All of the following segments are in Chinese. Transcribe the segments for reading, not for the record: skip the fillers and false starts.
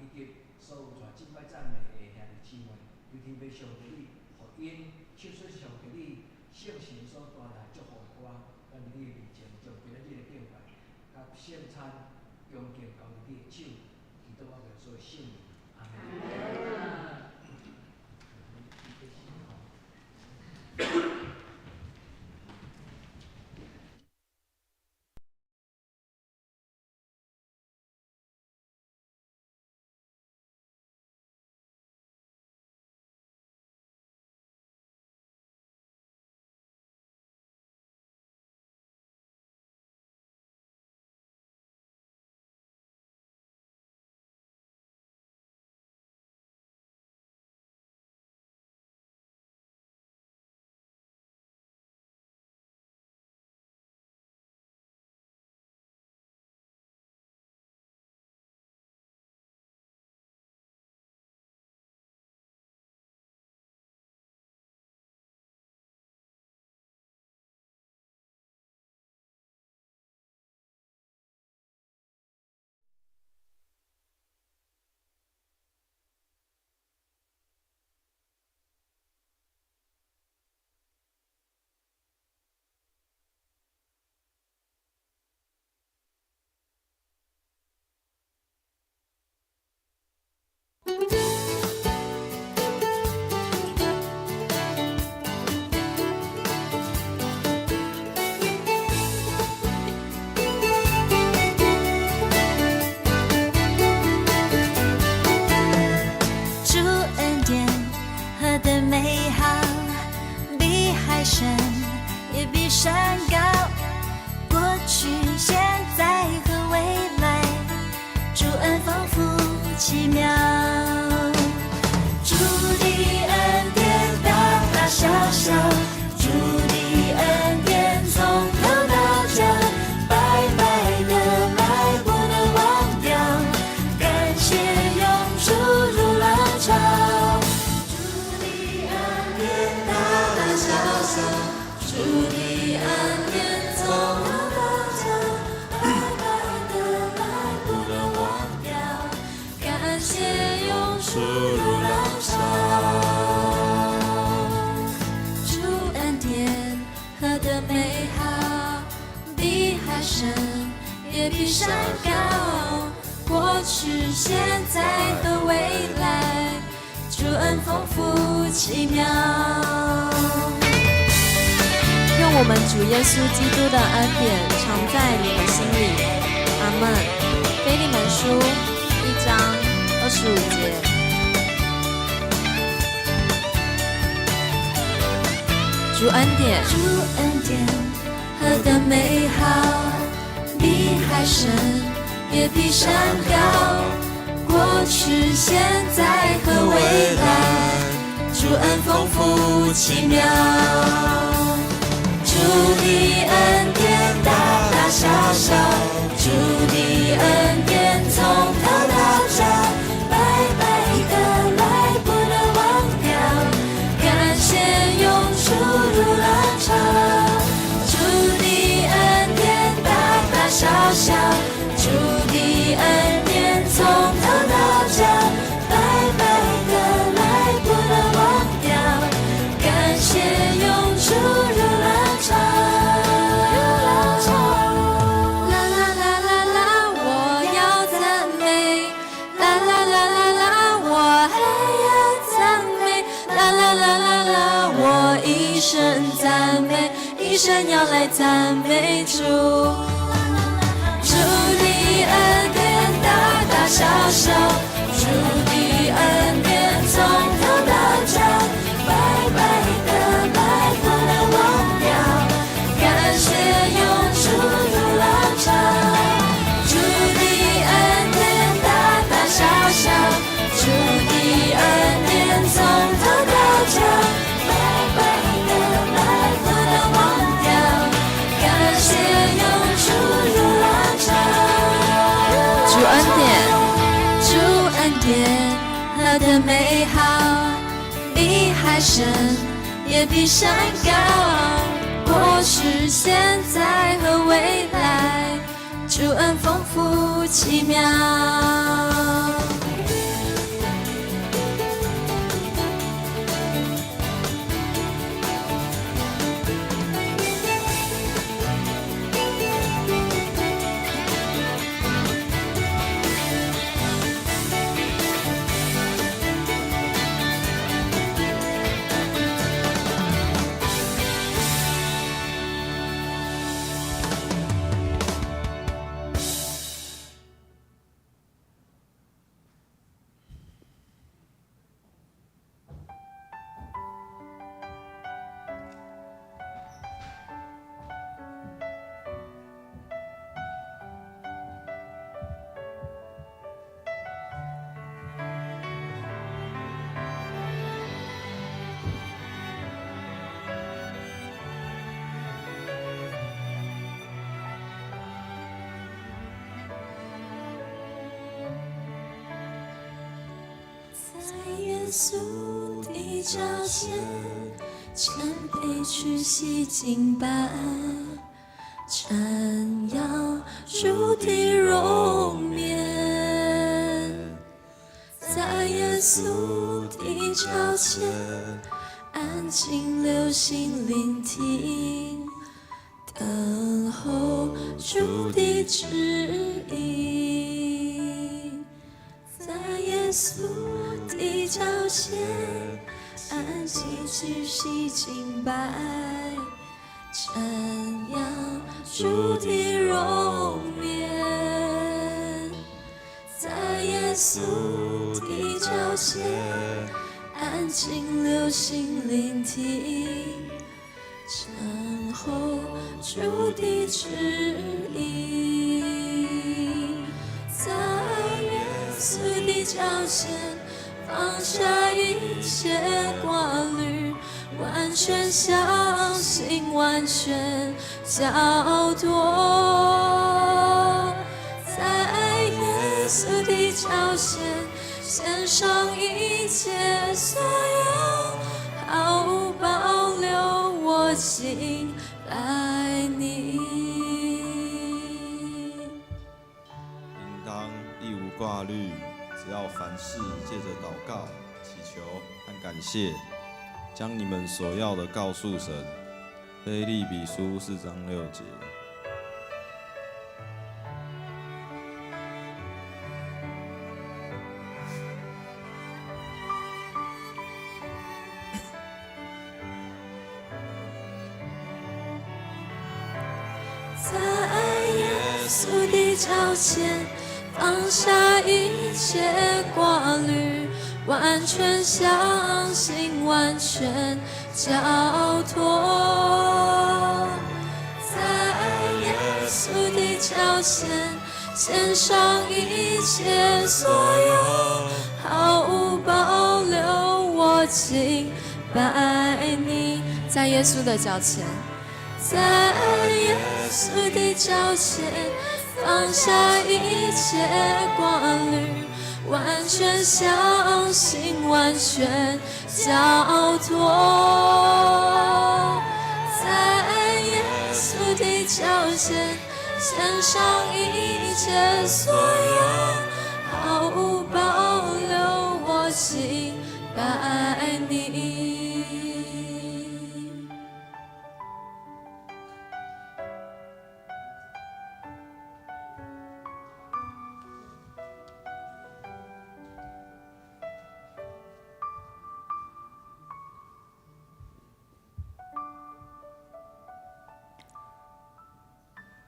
以及所有在敬拜赞美的兄弟姊妹，求天父上帝你，互因唱出上帝你圣神所带来祝福的歌，咱伫你的面前，将今仔日的敬拜，甲圣餐恭敬交伫你的手，祈祷我们所有圣名，阿门。也比山高，过去、现在和未来，主恩丰富奇妙。稣的脚前，谦卑屈膝敬拜，瞻仰主的容颜，在耶稣的脚前，安静留心聆听，等候主的指引，在耶稣的脚前，安静屈膝敬拜，瞻仰主的容颜，在耶稣的脚前，安静留心聆听，等候主的指引，在耶稣的脚前，放下一切挂虑，完全相信，完全交托，在耶稣的脚前，献上一切所有，毫无保留，我敬拜你。应当一无挂虑，只要凡事借着祷告、祈求和感谢，将你们所要的告诉神。腓立比书4章6节。在耶稣的脚前，放下一切挂虑，完全相信，完全交托，在耶稣的脚前，献上一切所有，毫无保留，我敬拜你。在耶稣的脚前，在耶稣的脚前，放下一切挂虑，完全相信，完全交托，在耶稣的脚前，献上一切所有，毫无保留，我敬拜你。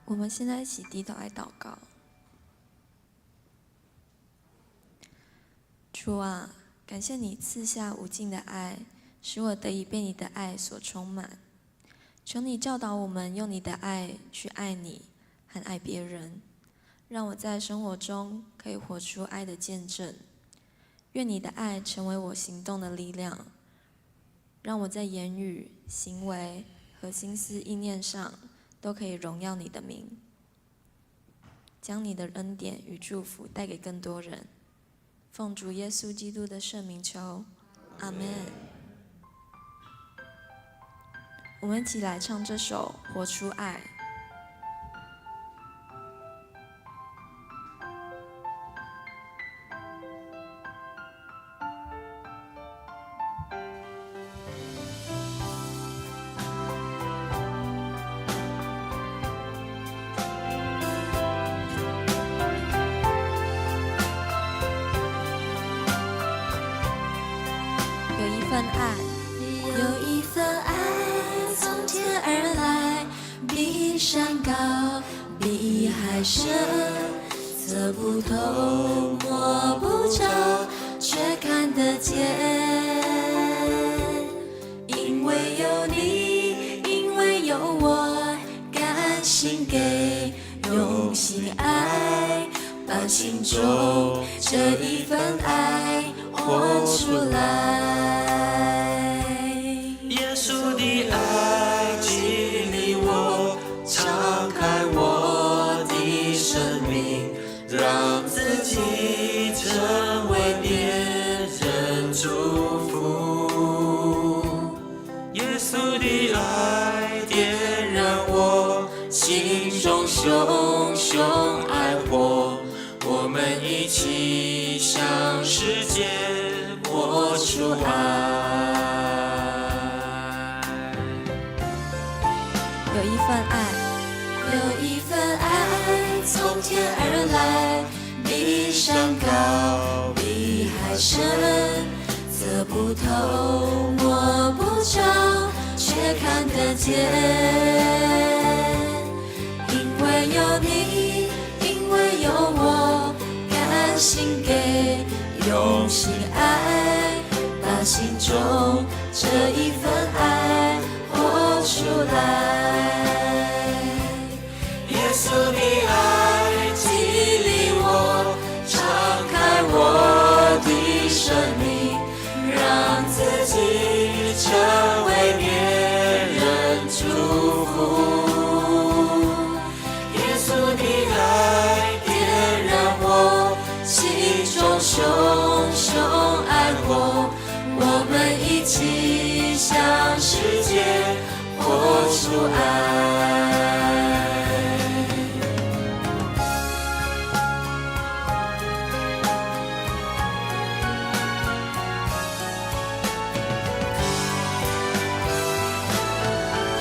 我们现在一起低头来祷告。主啊，感谢你赐下无尽的爱，使我得以被你的爱所充满。求你教导我们用你的爱去爱你和爱别人，让我在生活中可以活出爱的见证。愿你的爱成为我行动的力量，让我在言语、行为和心思意念上都可以荣耀你的名，将你的恩典与祝福带给更多人。奉主耶稣基督的圣名求，阿们。我们一起来唱这首《活出爱》。有一份爱从天而来，比山高，比海深，测不透，摸不着，却看得见。因为有你，因为有我，甘心给，用心爱，把心中这一份爱活出来。耶稣的爱激励我，敞开我的生命，让自己成为别人主心中熊熊爱火，我们一起向世界活出爱。有一份爱，有一份爱从天而来，比山高，比海深，测不透，摸不着，却看得见。因为有你，因为有我，甘心给，用心爱，把心中这一份爱活出来。耶稣的爱激励我，敞开我的生命，让自己成为别人祝福。耶稣的爱点燃我心中熊熊爱火，我们一起向世界活出爱。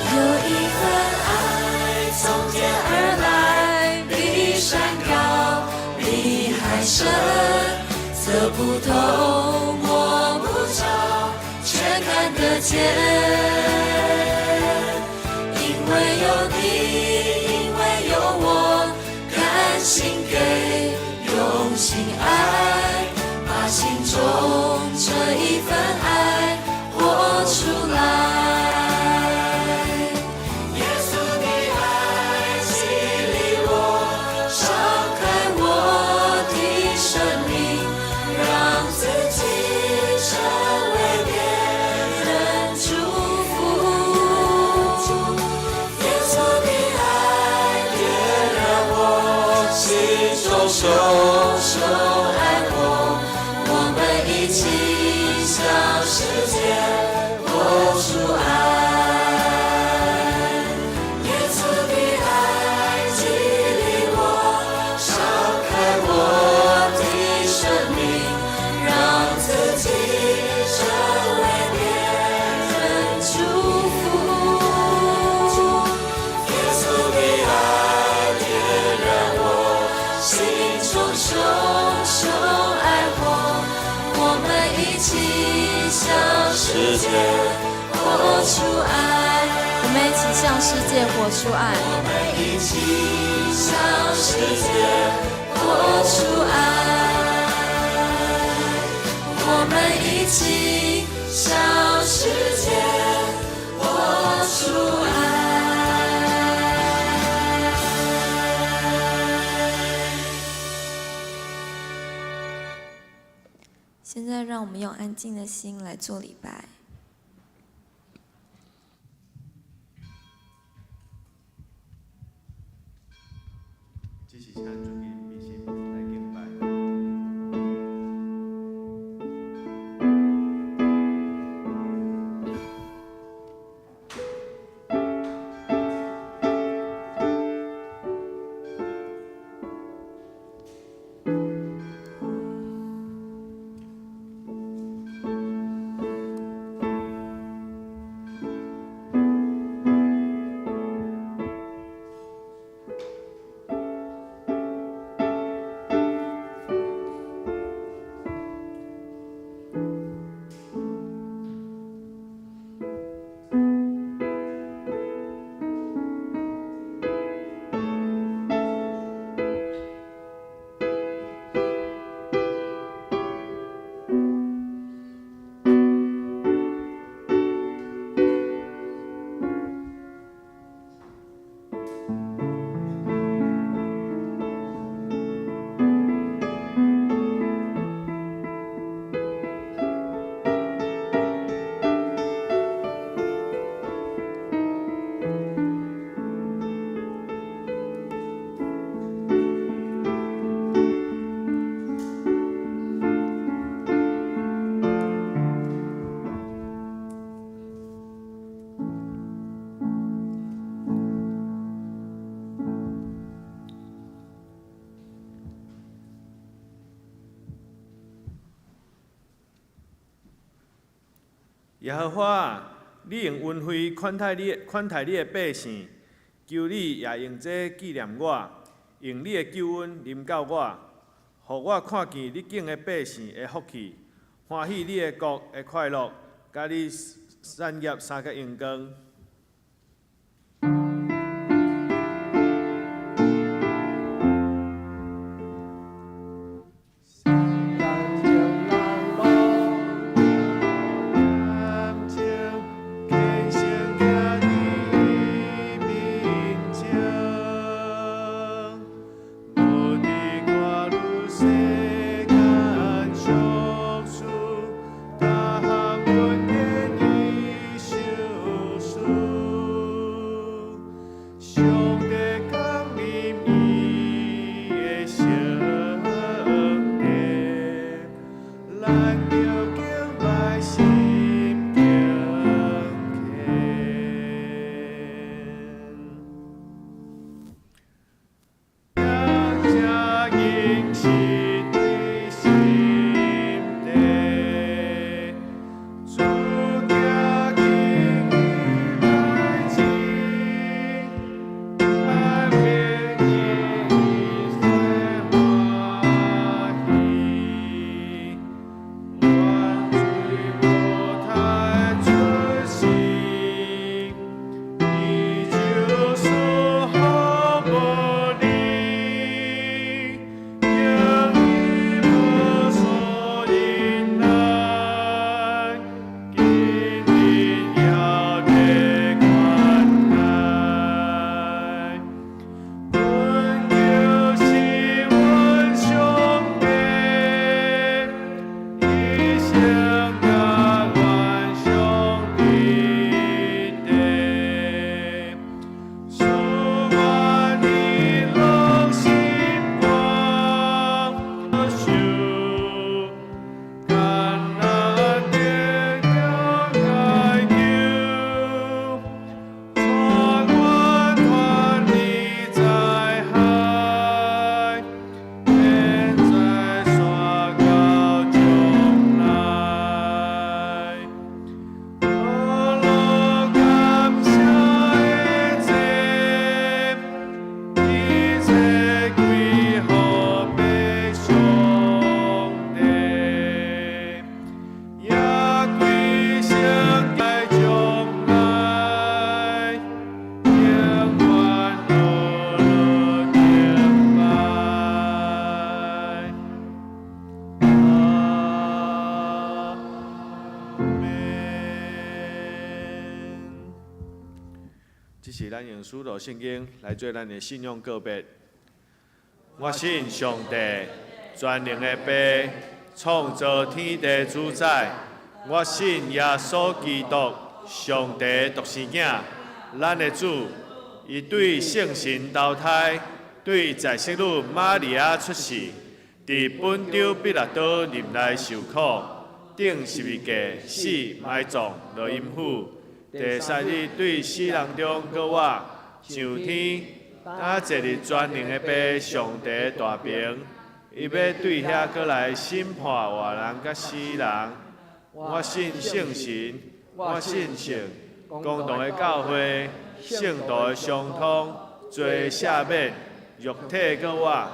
有一份爱从天而来，比山高，比海深，测不透，摸不着，却看得见。因为有你，因为有我，甘心给，用心爱，把心中这一份爱活出来。手手爱我，我们一起向世界活出爱。耶稣的爱激励我，敞开我的生命，让自己成为别人祝福。耶稣的爱点燃我心中熊熊爱火，我们一起向世界活出爱。我们一起向世界活出爱。我们一起向世界活出爱。我们一起向世界活出爱。现在让我们用安静的心来做礼拜。这是请准备闭心来敬拜。耶和华啊，你用恩惠款待你的百姓，求你也用这纪念我，用你的救恩临到我，互我看见你敬的百姓的福气，欢喜你的国的快乐，甲你产业三个荣光。这是咱用使徒圣经来做咱的信仰告别。我信上帝，全能的父，创造天地主宰。我信耶稣基督，上帝独生囝，咱的主。伊对圣神投胎，对在世女玛利亚出世，伫本州彼拉多入内受苦，顶十字架死埋葬落阴府。第三日对死人中搁活，上天，打坐伫全能的父上帝大屏，伊要对遐搁来审判活人甲死人。我信圣神，我信圣，共同的教会，圣道的相通，罪赦免，肉体搁活，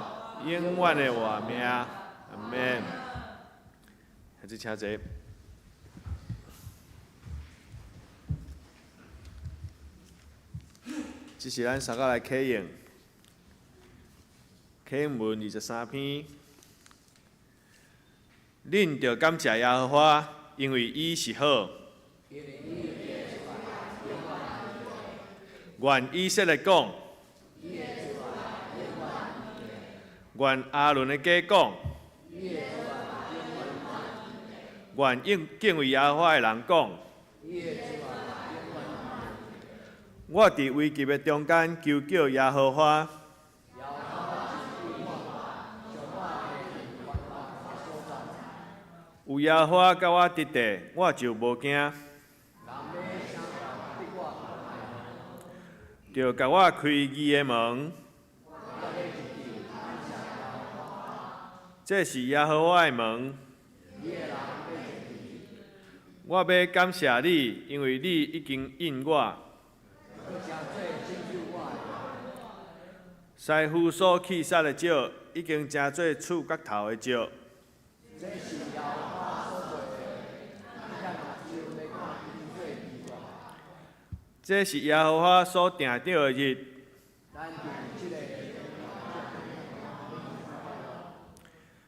永远的活命。阿免。孩子请坐。这是咱三个来启应，启应文23篇。恁着感谢耶和华，因为伊是好。愿以色列讲，愿阿伦的家讲，愿敬畏耶和华的人讲。我伫危急的中间求救耶和华，有耶和华甲我伫地，我就无惊。就甲我开义的门，这是耶和华的门。我要感谢你，因为你已经应我。师傅所弃杀的石，已经成做触角头的石。这是耶和华所定定的日。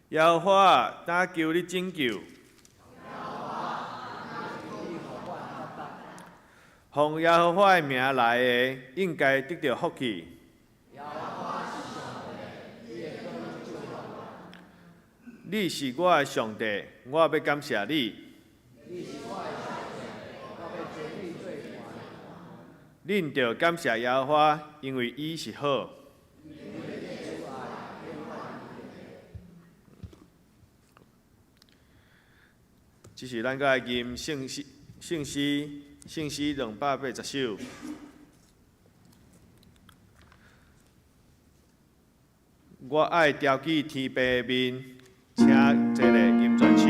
耶和华，但求你拯救。奉耶和华的名来的，应该得到福气。你是我的上帝，我要感谢你。恁着感谢耶和华，因为伊是好。这是咱个吟圣诗280首。我爱调起天父的面，请坐咧吟全首。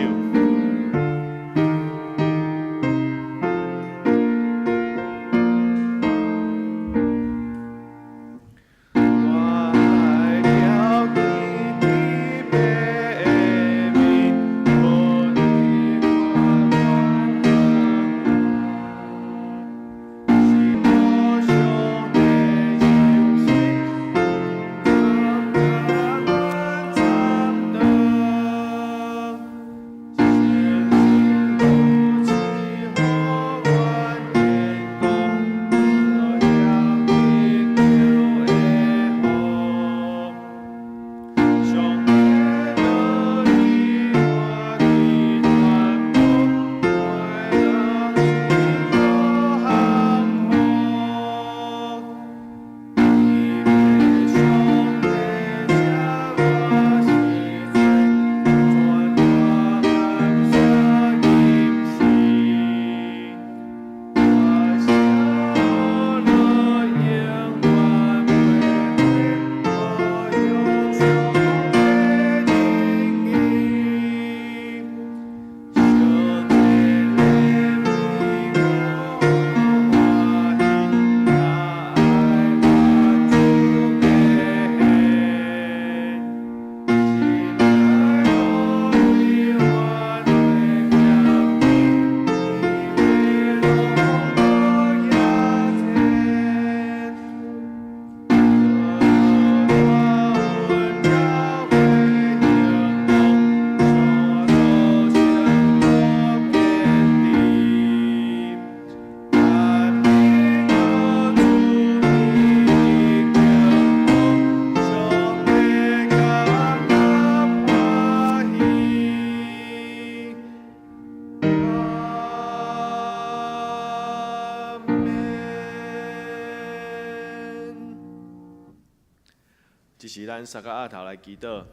这是咱三个额头来祈祷，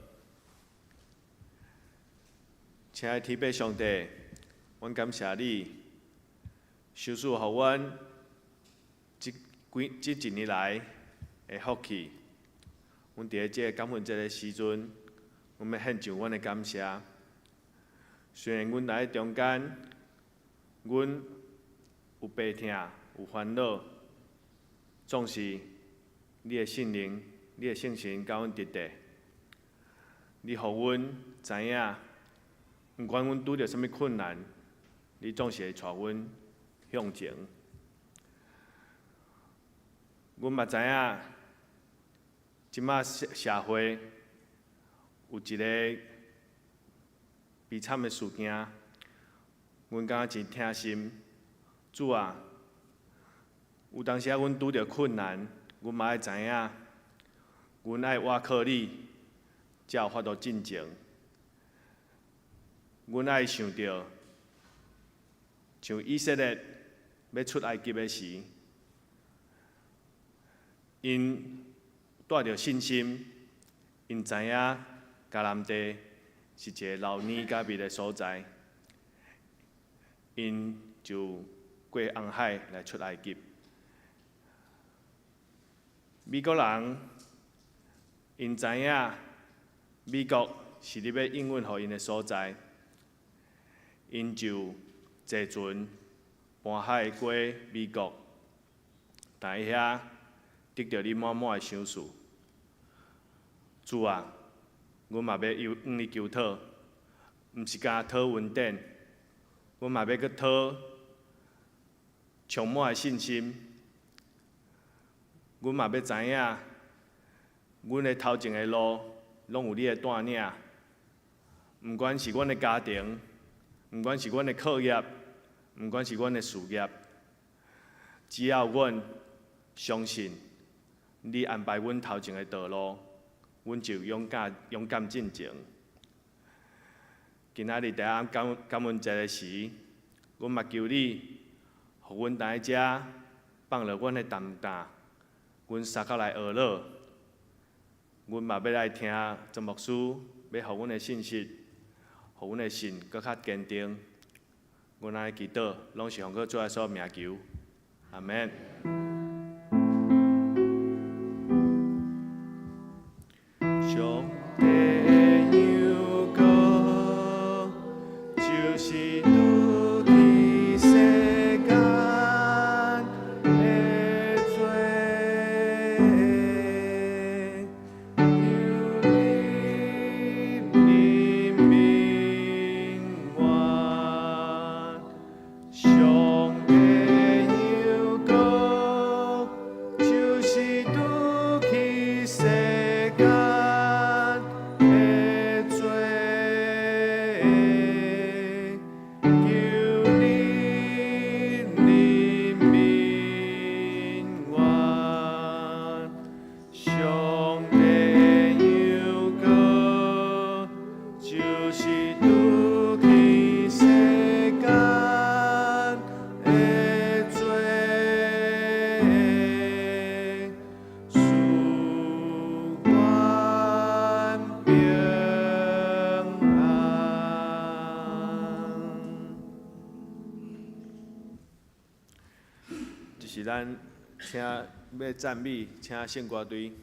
亲爱的天父上帝，阮感谢你，收赐予阮这一年来的福气。阮伫即个感恩节的时阵，阮要献上阮的感谢。虽然阮来中间，阮有悲痛，有烦恼，总是你的圣灵。你的圣神甲阮直地，你互阮知影，毋管阮拄着什物困难，你总是会带阮向前。阮嘛知影，即马社会有一个悲惨的事件，阮感觉真痛心。主啊，有当时仔阮拄着困难，阮嘛爱知影。阮爱倚靠你，才有法度进前。阮爱想着，像以色列要出埃及的时，因带着信心，因知影迦南地是一个老年甲密的所在，因就过红海来出埃及。美国人。因知影美国是你要应允互因的所在，因就坐船搬海过美国，但喺遐得到你满满的赏赐。主啊，阮嘛要向你求讨，毋是干讨稳定，阮嘛要去讨充满的信心。阮嘛要知影，阮的头前的路拢有你的带领。毋管是阮的家庭，毋管是阮的课业，毋管是阮的事业，只要阮相信你安排阮头前的道路，阮就勇敢进前。今仔日第一感恩节的时，阮嘛求你，互阮在遮放落阮的担担，阮三脚来学乐。阮嘛要来听曾牧师要互阮的信息。互阮的心搁较坚定，阮安尼祈祷，拢是奉靠主耶稣名求，阿免。上帝的羊羔，就是拄伫世间的罪。是咱请要赞美，请献歌队。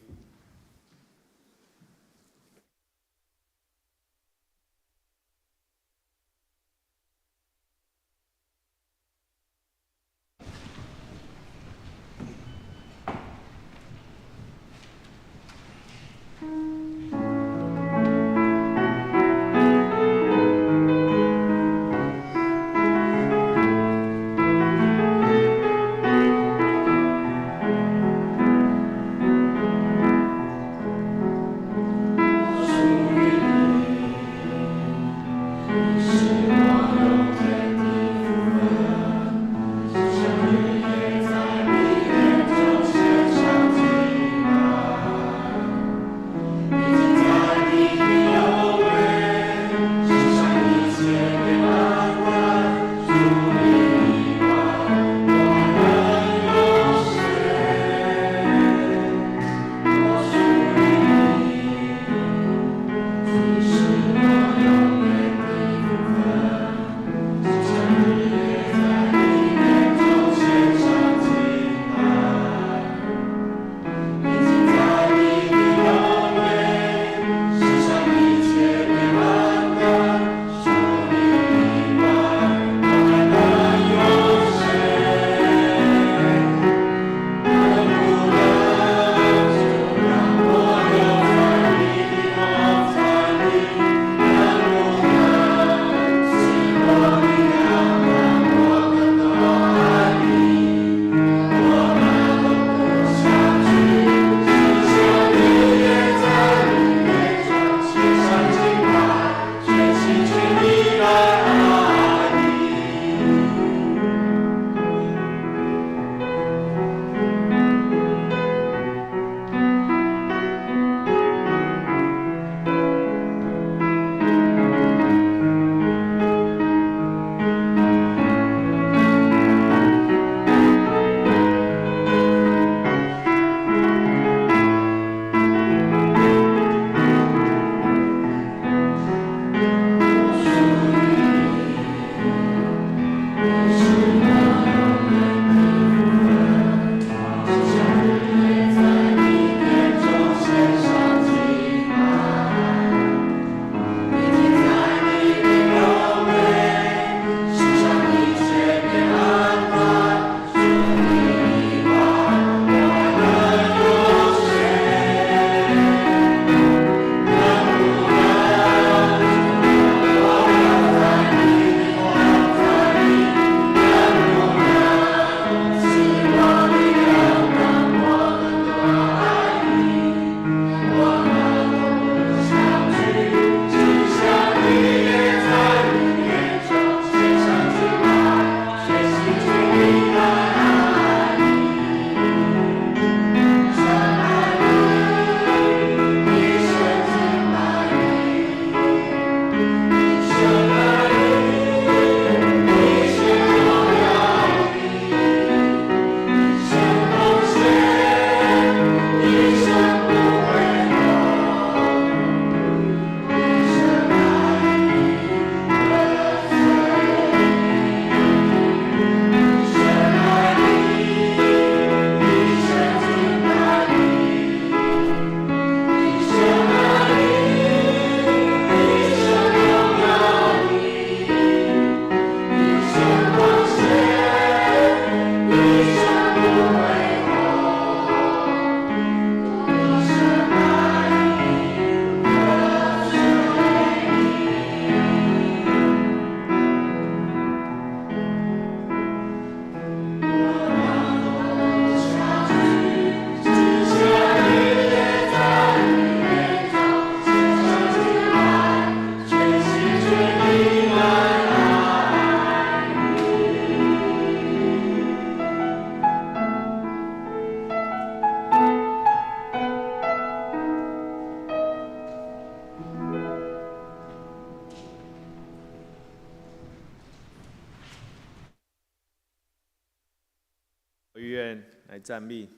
来站立。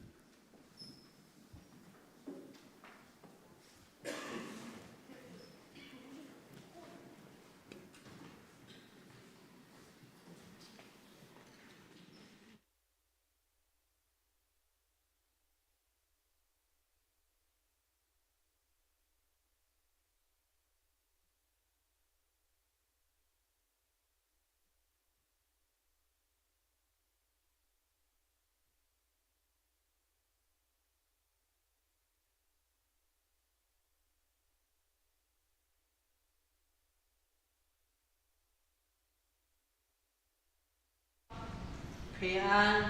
平安。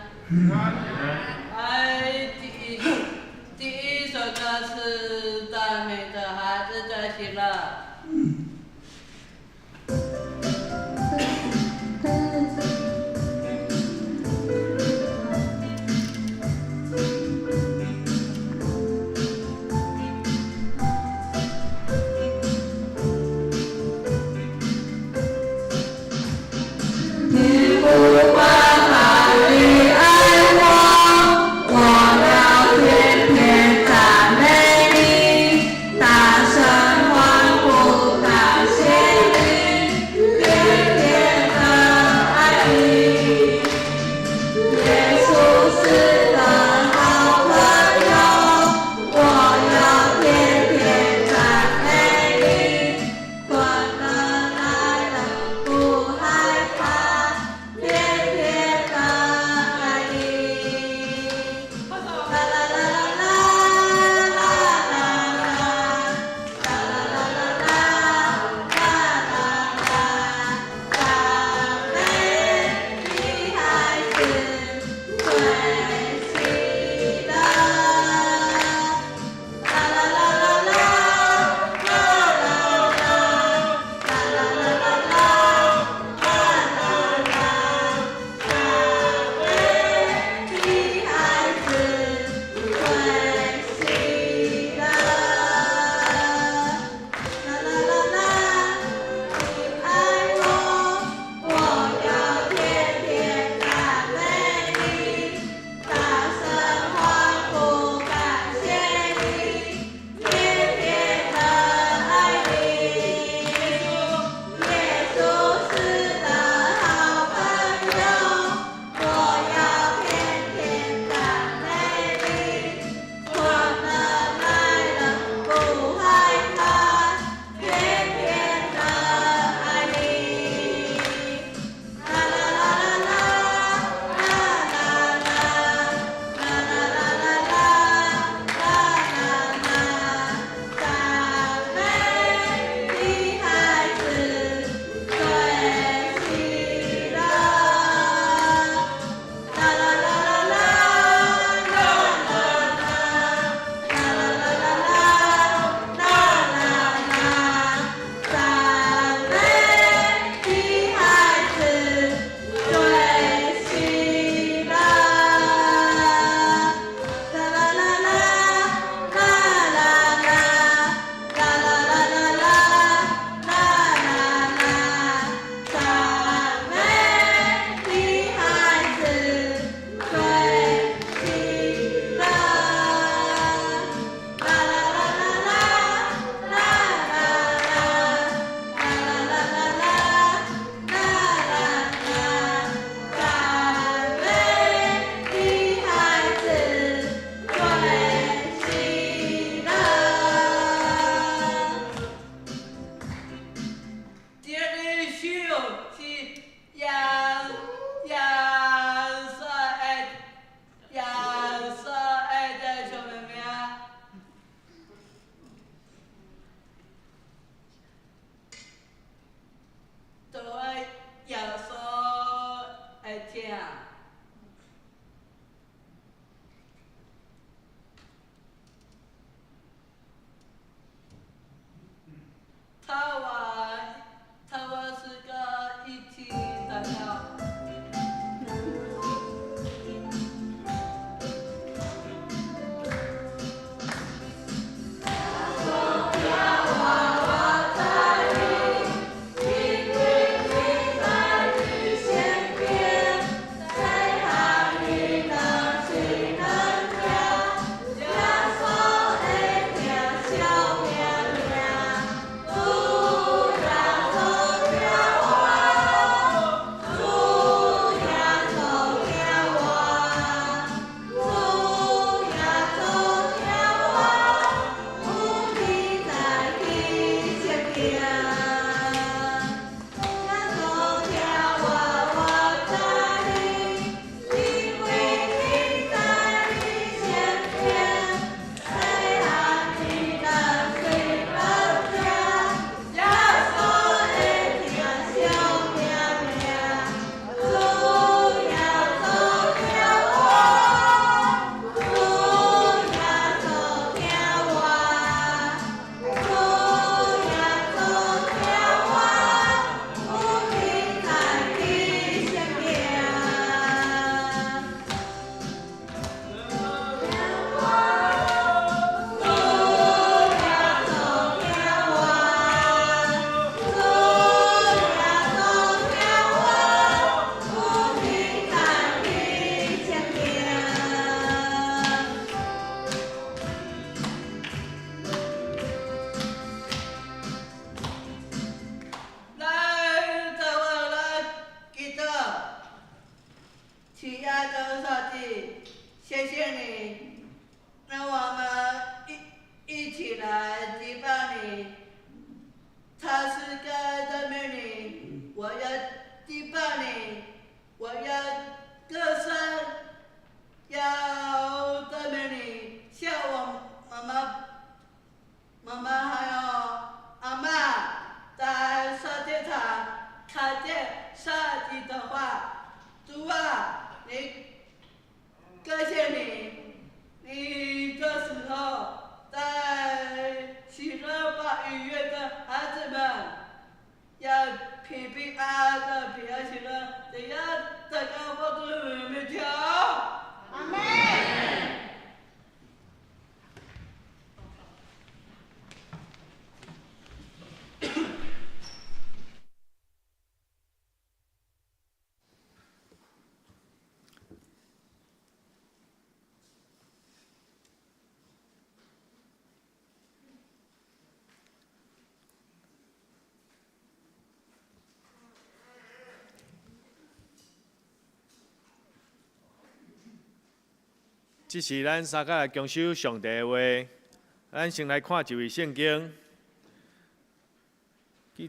第一首歌是赞美的孩子的喜乐。大声欢来祭拜你，他是该赞美你，我要祭拜你，我要歌声，要赞美你，像我妈妈还有阿嬷在沙地场看见上帝的话，主啊，感谢你这时候在喜乐把愉悦的孩子们，要平平安安的平安喜乐，这样在高峰的面前。阿门。这是咱三个来恭守上帝的话。咱先来看一位圣经。旧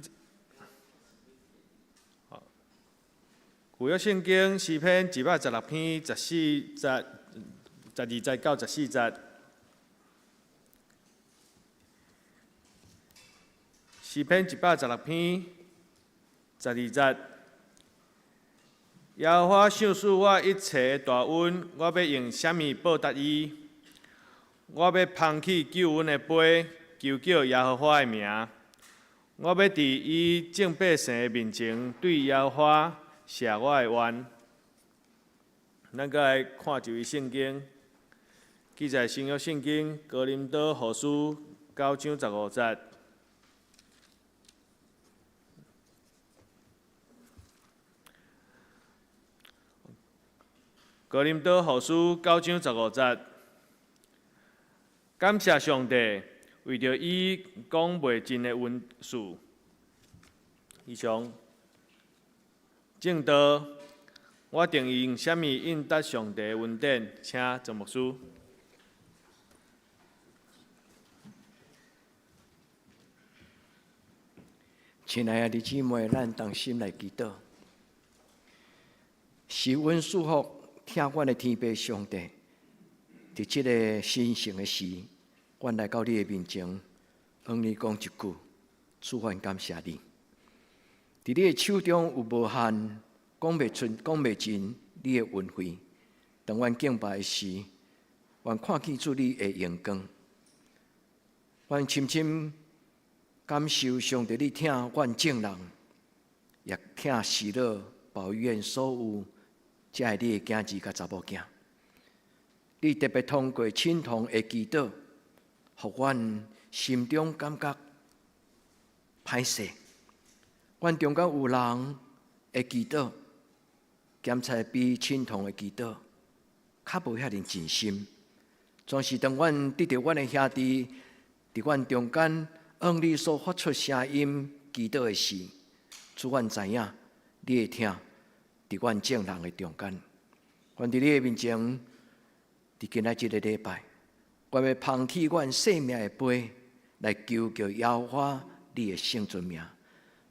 约圣经诗篇216篇14节、12节到14节。诗篇116篇12节。耶和华赏赐我一切大恩，我要用什么报答伊？我要捧起救恩的杯，求叫耶和华的名。我要伫伊众百姓的面前对耶和华谢我的愿。咱搁来看一位圣经，记载新约圣经哥林多后书9章15节。哥林多后书9章15节，感谢上帝，为着伊讲袂尽的恩事。以上，正道，我定义用什么应答上帝的恩典？请曾牧师。亲爱的姊妹，咱同心来祈祷，施恩祝福。听阮的天父上帝，伫即个神圣的时，阮来到你的面前，向你讲一句，主阮感谢你。伫你的手中有无限讲袂出、讲袂尽你的恩惠。当阮敬拜的时，阮看见主你的荣光，阮深深感受上帝你听阮众人，也听喜乐保愿所有。这是你的囝儿甲查某囝，你特别通过亲同的祈祷，互阮心中感觉歹势。阮中间有人的祈祷，检查比亲同的祈祷较无遐尼尽心。总是当阮得到阮的兄弟伫阮中间，向你所发出声音祈祷的时，主阮知影你会听。伫阮众人的中间，阮伫你的面前，伫今仔日个礼拜，我要捧起阮生命的杯，来求叫耶和华你的圣尊名。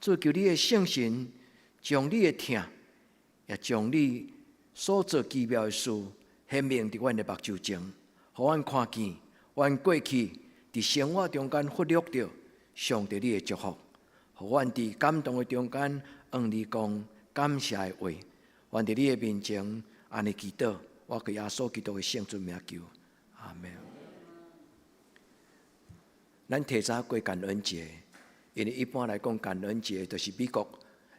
主求你的圣神，将你的听，也将你所做奇妙的事显明伫阮的目睭前，互阮看见，阮过去伫生活中间忽略着上帝你的祝福，互阮伫感动的中间，向你讲感谢的话。阮伫你的面前，安尼祈祷，我给耶稣基督的圣尊名求，阿门。咱提早过感恩节，因为一般来讲，感恩节就是美国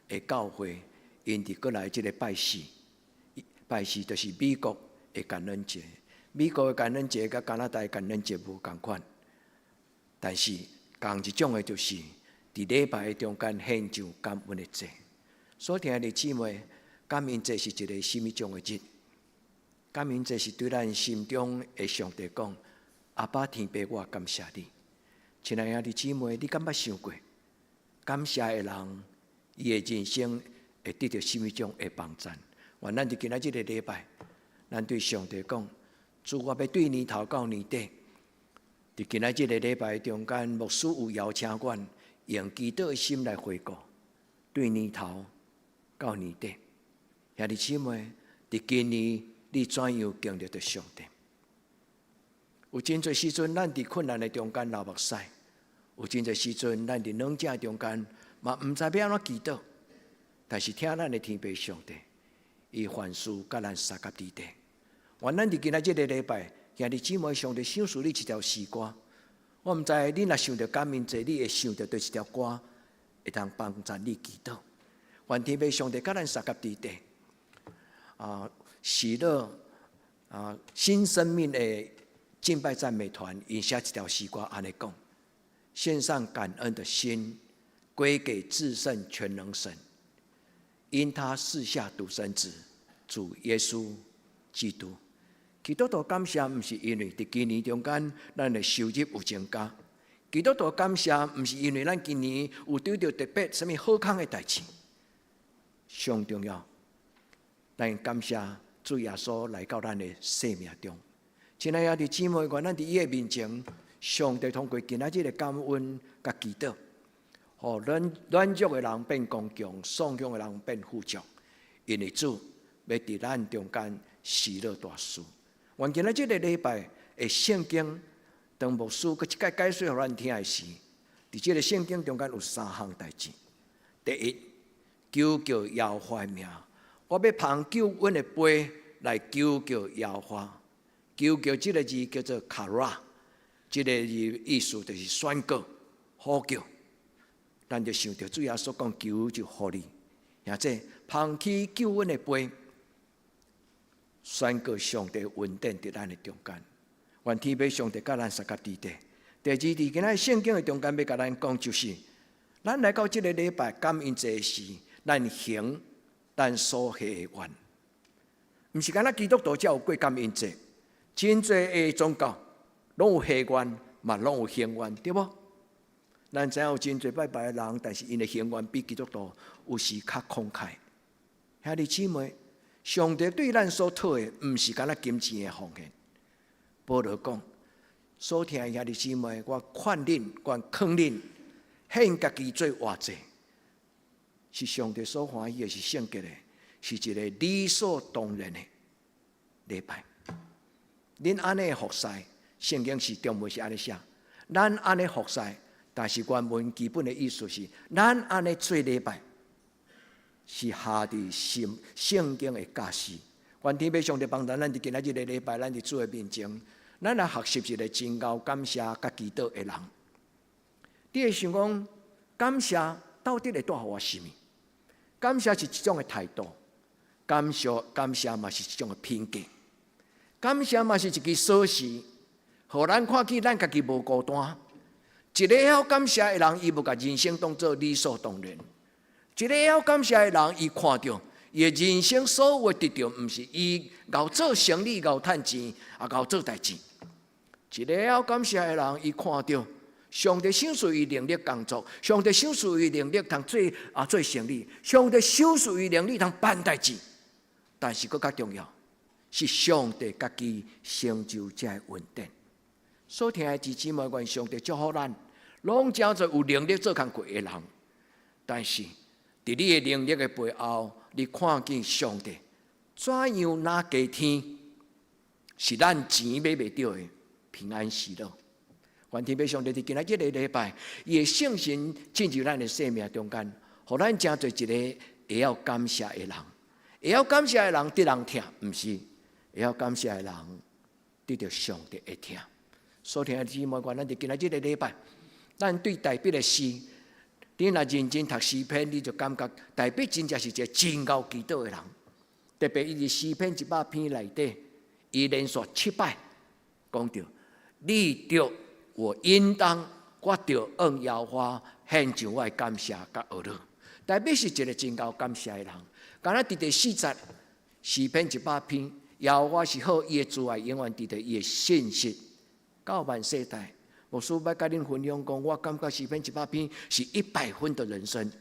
的教会，因伫过来即个拜祀，拜祀就是美国的感恩节。美国的感恩节甲加拿大的感恩节无共款，但是同一种的，就是伫礼拜的中间献上感恩的祭。所听的姊妹。感恩节是一个什么种的日？感恩节是对咱心中的上帝讲：阿爸天父，我感谢你。亲爱的姊妹，你敢捌想过，感谢的人，伊的人生会得到什么种的帮助？愿咱伫今仔日个礼拜，咱对上帝讲：主，我要对年头到年底，伫今仔日个礼拜中间，牧师有邀请阮用祈祷的心来回顾，对年头到年底，兄弟姊妹，伫今年你怎样经历着上帝？有真侪时阵，咱伫困难的中间流目屎；有真侪时阵，咱伫软正中间嘛毋知要安怎祈祷。但是听咱的天父上帝，伊凡事甲咱三甲地地。愿咱伫今仔日个礼拜，兄弟姊妹，上帝赏赐你一条诗歌。我毋知你若想着感恩节，你会想着对一条歌会通帮助你祈祷。愿天父上帝甲咱三甲地地。喜乐新生命的敬拜赞美团，因写一条诗歌安尼讲：献上感恩的心，归给至圣全能神，因他赐下独生子主耶稣基督。基督徒感谢，毋是因为伫今年中间咱的收入有增加；基督徒感谢，毋是因为咱今年有得到特别什么好康的代志。上重要，咱感谢主耶稣来到咱的生命中。亲爱的姊妹，愿咱伫伊的面前，上帝通过今仔日的感恩甲祈祷，互软弱的人变刚强，丧强的人变富足，因为主要伫咱中间喜乐大事。愿今仔日个礼拜的圣经，当牧师佮一解解说互咱听的时，伫即个圣经中间有三项代志。第一，求叫耶和华的名，我要捧救恩的杯来求叫耶和华。求叫这个字叫做卡拉，这个字意思就是宣告、呼叫。咱就想到主耶稣讲求就互你，或者捧起救恩的杯，宣告上帝恩典伫咱的中间。愿天父上帝甲咱三甲地地。第二，伫今仔圣经的中间要甲咱讲，就是咱来到这个礼拜感恩节时，咱行咱所许的愿，毋是干那基督徒才有过感恩节。真侪的宗教拢有许愿，嘛拢有行愿，对无？咱知影有真侪拜拜的人，但是因的行愿比基督徒有时较慷慨。兄弟姊妹，上帝对咱所讨的，毋是干那金钱的奉献。保罗讲，所听的兄弟姊妹，我劝恁，我劝恁，献家己做活祭，是上帝所欢喜的，是圣洁的，是一个理所当然的礼拜。恁安尼服侍，圣经是中文是安尼写，咱安尼服侍，但是原文基本的意思是，咱安尼做礼拜，是下伫圣经的教示。愿天父上帝帮咱伫今仔日的礼拜，咱伫主的面前，咱来学习一个真高感谢甲祈祷的人。你会想讲，感谢到底会带予我什么？感谢是一种的态度，感谢嘛是一种的品格。感谢嘛是一支锁匙，互咱看见咱家己无孤单。一个晓感谢的人，伊无甲人生当作理所当然；一个晓感谢的人，伊看到伊的人生所有得到，毋是伊熬做生意、熬趁钱、熬做代志。一个晓感谢的人，伊看到上帝赏赐伊能力工作，上帝赏赐伊能力通做生意，上帝赏赐伊能力通办代志。但是佫较重要，是上帝家己成就这恩典。所听的弟姊妹，愿上帝祝福咱，拢真做有能力做工课的人。但是，伫你的能力的背后，你看见上帝怎样拿加天，是咱钱买袂到的平安喜乐。愿天父上帝伫今仔日个礼拜，伊的圣神进入咱的生命中间，互咱真做一个会晓感谢的人。会晓感谢的人得人听，毋是。会晓感谢的人，得到上帝的听。所听的姊妹，咱伫今仔日个礼拜，咱对大笔的诗，你若认真读诗篇，你就感觉大笔真正是一个真够祈祷的人。特别伊伫诗篇100篇内底，伊连续7摆讲到：你着我应当，我着按耶和华献上我的感谢甲学乐。大笔是一个真够感谢的人。敢若伫第4节，诗篇100篇。耶和华是好，伊的慈爱永远伫在伊的信实到万世代。牧师要甲恁分享讲，我感觉诗篇100篇是100分的人生，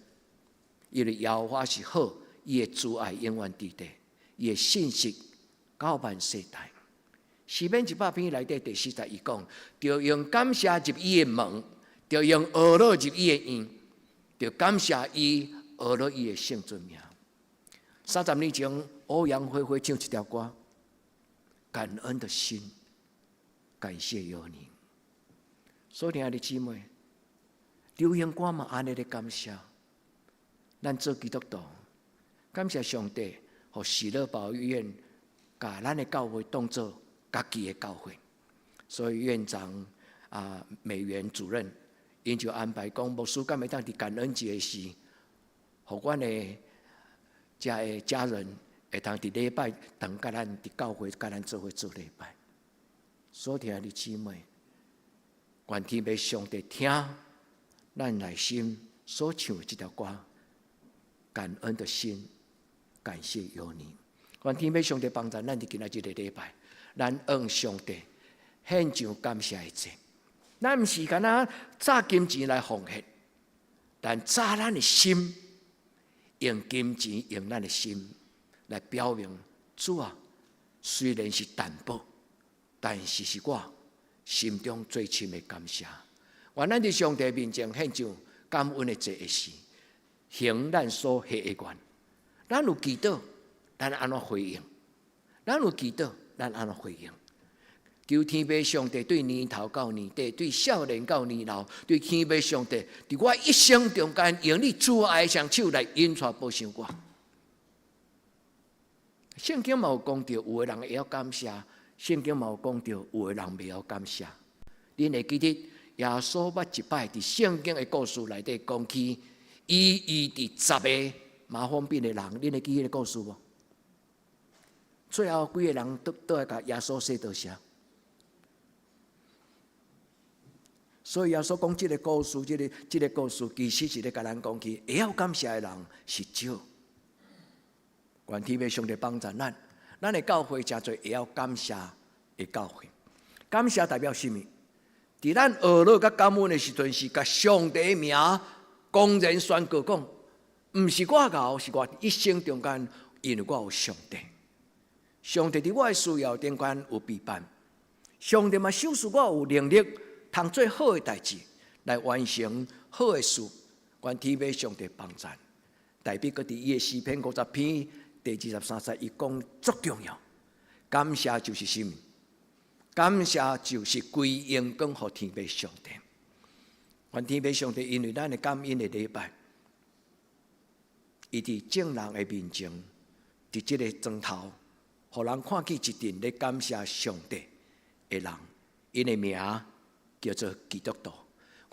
因为耶和华是好，伊的慈爱永远伫在，伊的信实到万世代。诗篇100篇内底第41讲，就用感谢入伊的门，就用学乐入伊的院，就感谢伊学乐伊的圣尊名。30年前，欧阳辉辉唱一条歌，感恩的心，感谢有你。所以，爱的姊妹，流行歌嘛，安尼咧感谢。咱做基督徒，感谢上帝，互喜乐保育院，把咱的教会当作家己的教会。所以院长美元主任，因就安排讲，牧师敢会当伫感恩节时，互阮的家人会当伫礼拜同甲咱伫教会甲咱做伙做礼拜。所以，爱的姊妹，愿天父上帝听咱内心所唱的这条歌。感恩的心，感谢有你。愿天父上帝帮助咱伫今仔日的礼拜，咱向上帝献上感谢的祭。咱毋是干那砸金钱来奉献，但砸咱的心，用金钱用咱的心来表明主啊，虽然是淡薄，但是我心中最深的感谢。愿咱伫上帝面前献上感恩的祭时。行咱所许的愿，咱有祈祷，咱安怎回应？咱有祈祷，咱安怎回应？求天父上帝对年头到年底，对少年到年老，对天父上帝，伫我一生中间，用你主爱双手来引带保守我。圣经嘛有讲到，有的人会晓感谢；圣经嘛有讲到，有的人袂晓感谢。恁会记得耶稣捌一摆伫圣经的故事内底讲起。伊伫10个麻风病的人，恁会记迄个故事无？最后几个人都来甲耶稣说多谢。所以耶稣讲这个故事，这个故事其实是咧甲咱讲起，会晓感谢的人是少。愿天父上帝帮助咱的教会诚侪会晓感谢的教会。感谢代表什么？伫咱学乐甲感恩的时阵，是甲上帝的名。公然宣告讲，毋是我熬，是我一生中间，因为我有上帝。上帝伫我的需要中间有陪伴，上帝嘛赏赐我有能力，通做好的代志，来完成好的事。愿天父上帝帮助。代表搁伫伊的诗篇50篇第23节，伊讲足重要。感谢就是什么？感谢就是归荣光互天父上帝。愿天父上帝，因为咱的感恩的礼拜，伊伫众人的面前，伫这个砖头，互人看见一阵咧感谢上帝的人，因的名叫做基督徒。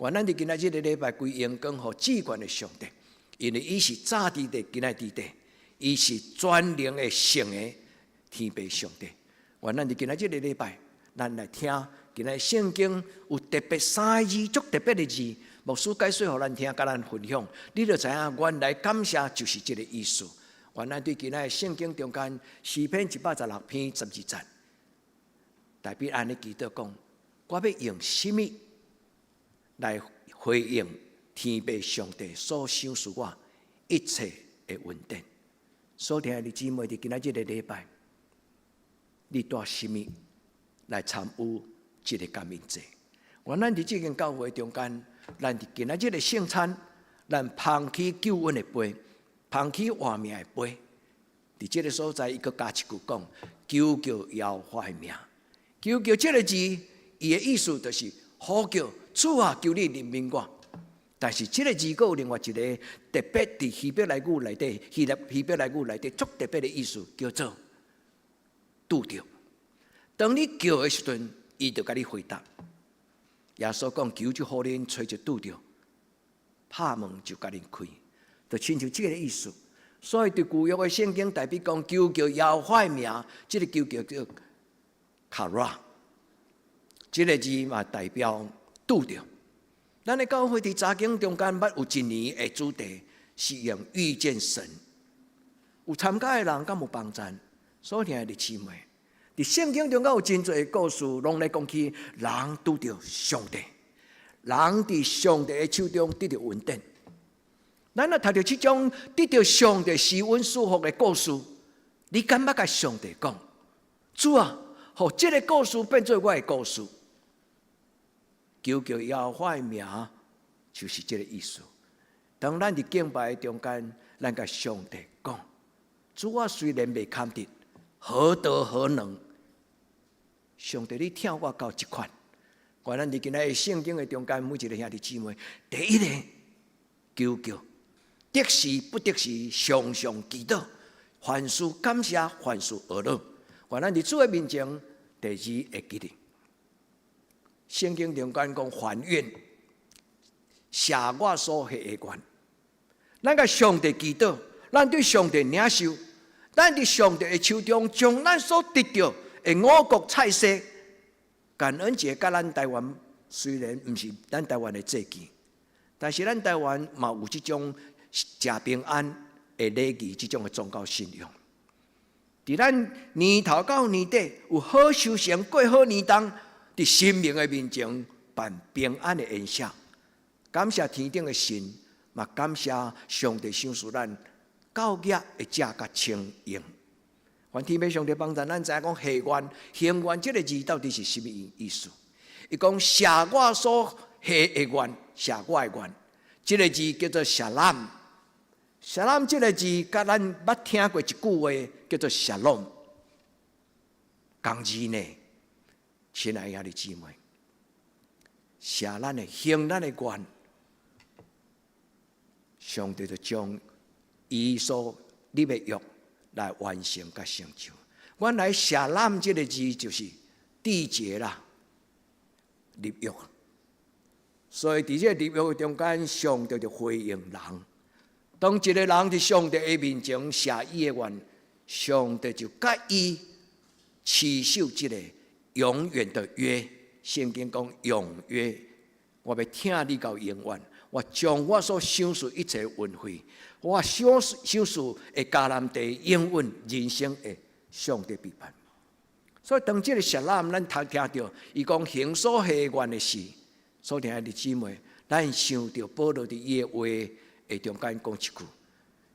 愿咱伫今仔日的礼拜归荣光互至高的上帝，因为伊是早伫地，今仔伫地，伊是全能的圣的天父上帝。愿咱伫今仔日的礼拜，咱来听。今日圣经有特别3个字，足特别的字，牧师解说互咱听，甲咱分享，你就知影原来感谢就是这个意思。原来对今日圣经中间诗篇116篇12节，代表安尼祈祷讲，我要用什么来回应天父上帝所赏赐我一切的恩典？所听的姊妹，伫今仔日的礼拜，你带什么来参与？这个感恩节，原咱伫这间教会中间，咱伫今仔日的圣餐，咱捧起救恩的杯，捧起活命的杯。伫这个所在，伊阁加一句讲：求耶和华的名。求这个字，伊的意思就是呼叫主啊，求你怜悯我。但是这个字阁有另外一个特别伫希伯来语内底，希伯来语内底足特别的意思，叫做拄着。当你叫的时阵，伊就甲你回答。耶稣讲：求就互恁找就拄着，拍门就甲恁开，就亲像这个意思。所以对旧约的圣经代表讲，求耶和华的名，这个求叫卡拉，这个字嘛代表拄着。咱的教会伫查经中间捌有一年的主题是用遇见神，有参加的人敢有帮助？所听的姊妹。伫圣经中间有真侪故事，拢来讲起人拄着上帝，人伫上帝的手中得到恩典。咱若读到这种得到上帝施恩祝福的故事，你敢捌甲上帝讲：主啊，互这个故事变做我的故事。求叫耶和华的名，就是这个意思。当咱伫敬拜中间，咱甲上帝讲：主啊，虽然未看得，何德何能？上帝，你听我到即款。我咱伫今仔圣经的中间，每一个兄弟姊妹，第一个求叫，得时不得时，常常祈祷，凡事感谢，凡事而乐。我咱伫主的面前，第二会记得。圣经中间讲还愿，写我所下的愿。咱甲上帝祈祷，咱对上帝领受，咱伫上帝的手中，将咱所得到的五谷菜色，感恩节甲咱台湾虽然毋是咱台湾的节期，但是咱台湾嘛有即种食平安的礼仪，即种的宗教信仰。伫咱年头到年底有好修行，过好年冬。伫生命的面前办平安的宴席，感谢天顶的神，嘛感谢上帝赏赐咱教业的食甲清用。愿天父上帝帮助咱知影讲下愿、行愿这个字到底是什么意思？伊讲写我所下的愿，写我的愿，这个字叫做谢兰。谢兰这个字，甲咱捌听过一句话叫做谢拢，共字呢？亲爱兄弟姊妹，写咱的行咱的愿，上帝就将伊所立的约来完成甲成就。原来写咱这个字就是缔结啦，立约。所以伫这立约中间，上帝就回应人。当一个人伫上帝的面前写伊的愿，上帝就甲伊持守这个永远的约。圣经讲永约，我要听你到永远。我将我所享受一切运费，我享受的迦南地永远人生的上帝陪伴。所以当这个撒冷，咱听到伊讲行所下愿的事，所听的姊妹，咱想到保罗伫伊的话的中间讲一句：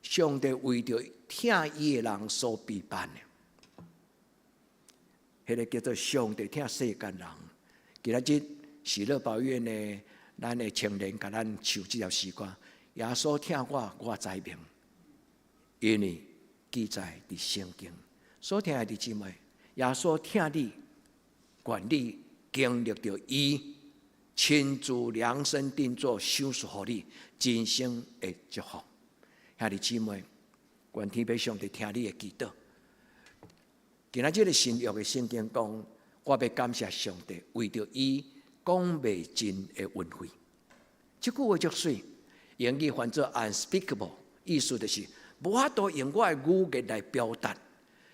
上帝为着听伊的人所陪伴的。迄个叫做上帝听世间人。今仔日喜乐保院呢，咱的青年甲咱唱这条诗歌，耶稣听我知明，因为记载伫圣经。所听的姊妹，耶稣听你，愿你经历到伊亲自量身定做，赏赐予你人生的祝福。兄弟姊妹，愿天父上帝听你的祈祷。今仔日的新约的圣经讲，我要感谢上帝，为着伊讲袂尽的运费。这句话足水，英语翻作 unspeakable， 意思就是无法度用我的语言来表达。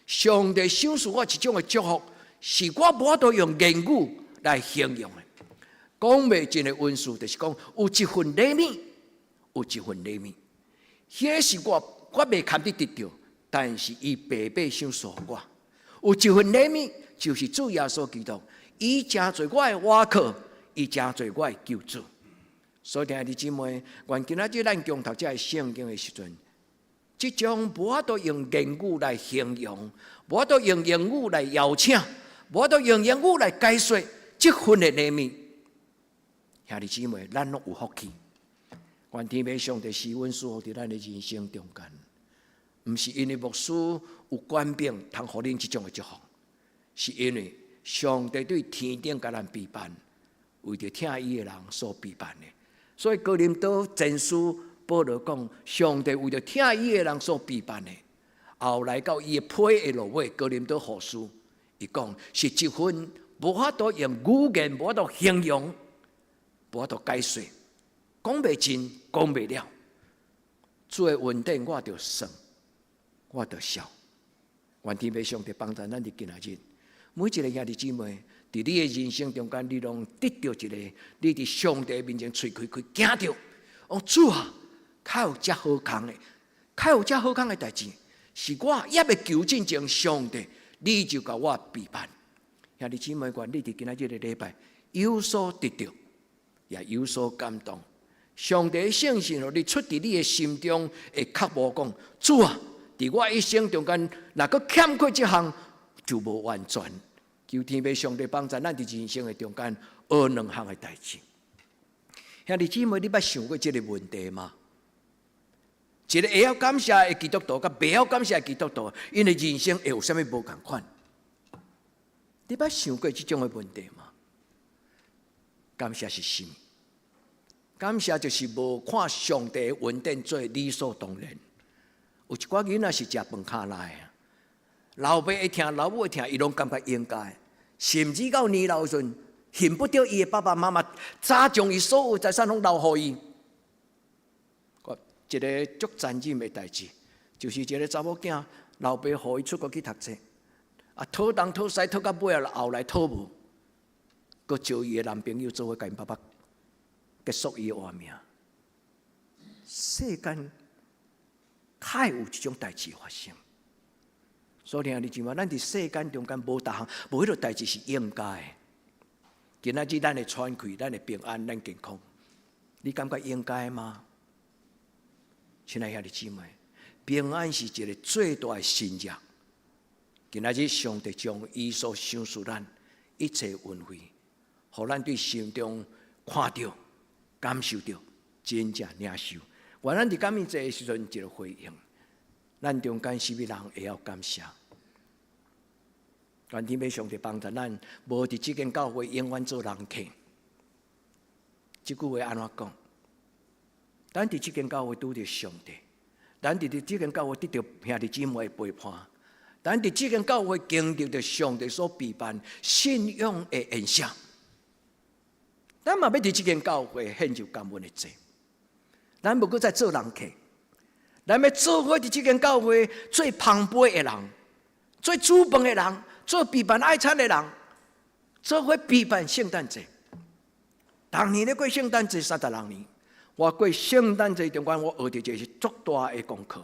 上帝赏赐我一种的祝福，是我无法度用言语来形容的。讲袂尽的运数，就是讲有一份礼物，有一份礼物。迄是我袂堪得到，但是伊白白赏赐我。有一份礼物，就是主耶稣基督，伊成做我的瓦靠，伊成做我的救主。所以弟兄姊妹，愿今仔日咱共读这圣经的时阵，即种无法度用言语来形容，无法度用言语来邀请，无法度用言语来解说，即份的礼物，兄弟姊妹，咱拢有福气。愿天父上帝施恩赐福伫咱的人生中间，毋是因为牧师有权柄通互恁即种的祝福，是因为上帝对天顶甲咱陪伴，为着听伊的人所陪伴的。所以哥林多前书保罗讲，上帝为着听伊的人所陪伴的，后来到伊的批的落尾，哥林多后书，伊讲是一份无法度用语言，无法度形容，无法度解说，讲袂尽，讲袂了。主的恩典我着算，我着笑。愿天父上帝帮助咱伫今仔日，每一个兄弟姊妹，伫你的人生中间，你拢得到一个，你伫上帝面前喙开开，惊着，哦主啊，较有遮好康的，较有遮好康的代志，是我也要求进前上帝，你就甲我陪伴。兄弟姊妹，愿你伫今仔日的礼拜有所得到，也有所感动。上帝的圣神互你出伫你的心中，会确保讲，主啊，伫我一生中间，若阁欠缺这项，就无完全。求天父上帝帮助咱伫人生的中间学两项的代志。兄弟姊妹，你捌想过这个问题吗？一个会晓感谢的基督徒，甲袂晓感谢的基督徒，因为人生会有啥物无共款？你捌想过这种的问题吗？感谢是什么？感谢就是无看上帝的恩典做理所当然。有一寡囡仔是食饭卡来的，老爸会听，老母会听，伊拢感觉应该。甚至到年老时阵，恨不得伊的爸爸妈妈早将伊所有财产拢留互伊。一个足残忍的代志，就是一个查某囝，老爸互伊出国去读册，讨东讨西讨到尾后来讨无，佮招伊的男朋友做伙甲因爸爸结束伊的活命。世间太有这种代志发生，所以你知嘛？咱伫世间中间无逐项，无迄个代志是应该的。今仔日咱的喘气，咱的平安，咱健康，你感觉应该吗？亲爱兄弟姊妹，平安是一个最大的新约。今仔日上帝将伊所赏赐咱一切恩惠，互咱对心中看到、感受到，真正领受。原咱伫感恩节的时阵，一个回应，咱中间是物人会晓感谢。愿天父上帝帮助咱，无伫即间教会永远做人客。即句话安怎讲？咱伫即间教会拄着上帝，咱伫即间教会得到兄弟姊妹的陪伴，咱伫即间教会经历着上帝所备办信仰的恩赏。咱嘛要伫即间教会献上感恩的祭，咱无搁再做人客，咱要做伙伫即间教会最澎湃的人，最煮饭的人，做备办爱餐的人，做伙备办圣诞节。当年咧过圣诞节30年。我过圣诞节中间，我学到一个是足大的功课，